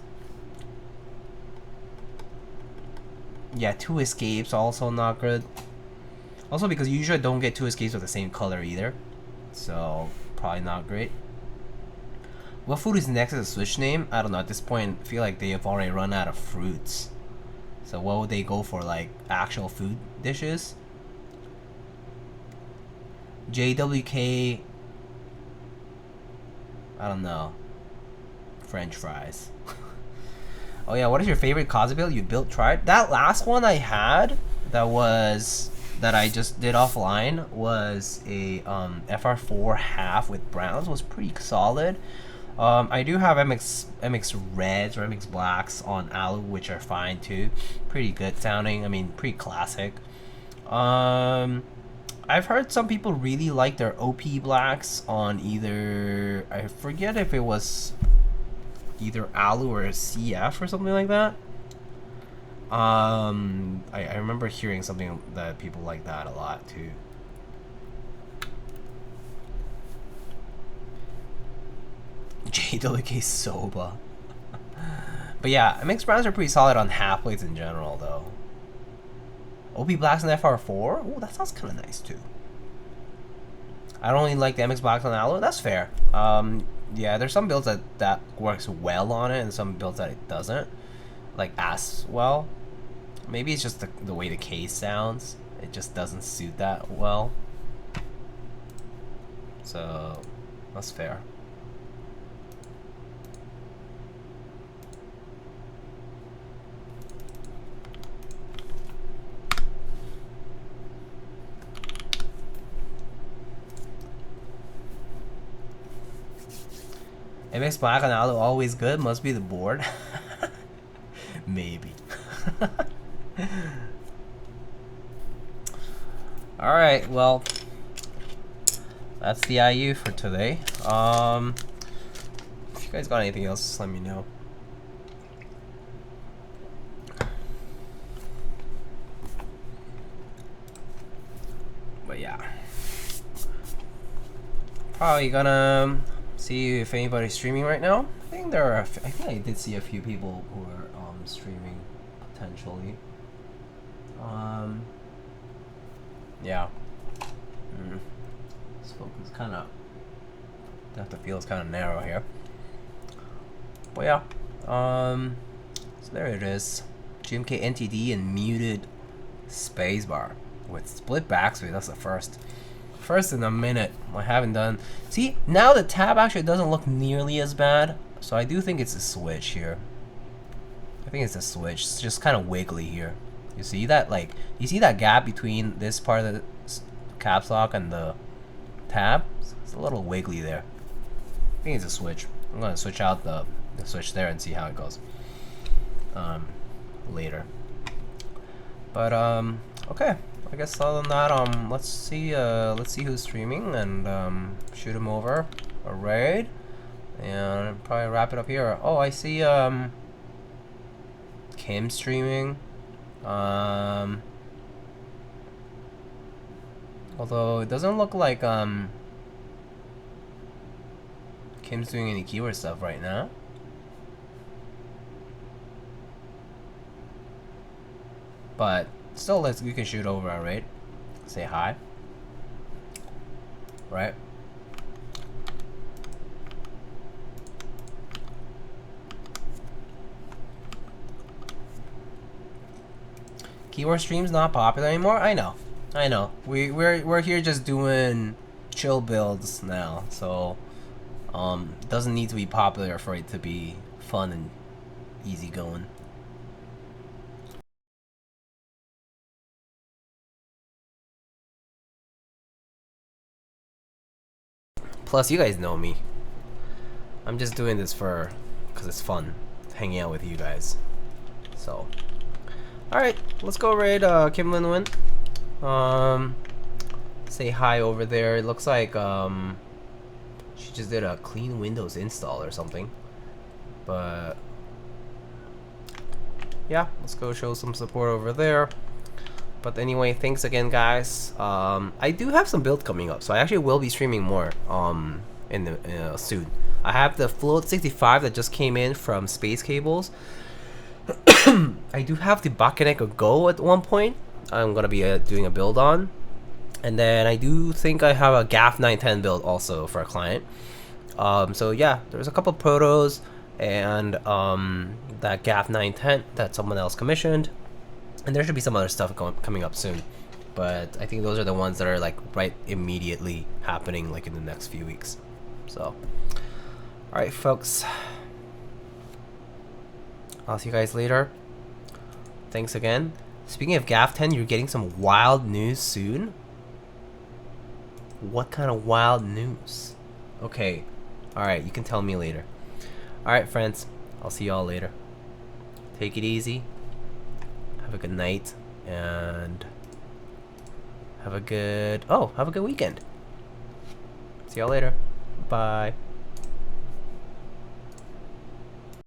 S1: Yeah, 2 escapes also not good. Also because you usually don't get 2 escapes with the same color either, so probably not great. What food is next as a Switch name? I don't know. At this point, I feel like they have already run out of fruits. So what would they go for? Like actual food dishes? JWK, I don't know, French fries. Oh yeah, what is your favorite Kaza build you built, tried? That last one I had, that I just did offline, was a FR4 half with browns. Was pretty solid. I do have MX reds or MX blacks on Alu, which are fine too. Pretty good sounding. I mean, pretty classic. I've heard some people really like their OP blacks on either, I forget if it was either Alu or CF or something like that. I remember hearing something that people like that a lot too. JWK Soba. But yeah, MX browns are pretty solid on half plates in general though. OP blacks and FR4? Oh, that sounds kind of nice too. I don't really like the MX blacks on Alu. That's fair. Yeah, there's some builds that works well on it, and some builds that it doesn't, like as well. Maybe it's just the way the case sounds. It just doesn't suit that well. So that's fair. MX black and Alu always good. Must be the board. Maybe. Alright, well, that's the IU for today. If you guys got anything else, just let me know. But yeah, probably gonna see if anybody's streaming right now. I think there are. I think I did see a few people who are streaming potentially. Yeah. This focus kind of. Depth of field is kind of narrow here. But yeah. So there it is. GMK NTD and muted spacebar with split backswing. That's the first in a minute. I haven't done. See, now the tab actually doesn't look nearly as bad. So I do think it's a switch here. I think it's a switch. It's just kind of wiggly here. You see that? Like, you see that gap between this part of the caps lock and the tab? It's a little wiggly there. I think it's a switch. I'm gonna switch out the switch there and see how it goes later. But okay. I guess other than that, let's see who's streaming and shoot him over a raid and probably wrap it up here. Oh, I see Kim streaming. Although it doesn't look like Kim's doing any keyword stuff right now. But still, we can shoot over our raid. Say hi. Right? Keyword stream's not popular anymore. I know. We're here just doing chill builds now, so it doesn't need to be popular for it to be fun and easy going. Plus, you guys know me. I'm just doing this because it's fun, hanging out with you guys. So, alright, let's go raid Kim Lin Win. Say hi over there. It looks like she just did a clean Windows install or something. But yeah, let's go show some support over there. But anyway, thanks again, guys. I do have some builds coming up, so I actually will be streaming more soon. I have the Float 65 that just came in from Space Cables. I do have the Bakeneko Go at one point. I'm gonna be doing a build on, and then I do think I have a GAF 910 build also for a client. So yeah, there's a couple protos and that GAF 910 that someone else commissioned. And there should be some other stuff coming up soon. but I think those are the ones that are like right immediately happening, like in the next few weeks. So, all right, folks. I'll see you guys later. Thanks again. Speaking of GAF10, you're getting some wild news soon. What kind of wild news? Okay. Alright, you can tell me later. Alright, friends. I'll see y'all later. Take it easy. Have a good night. And have a good weekend. See y'all later. Bye.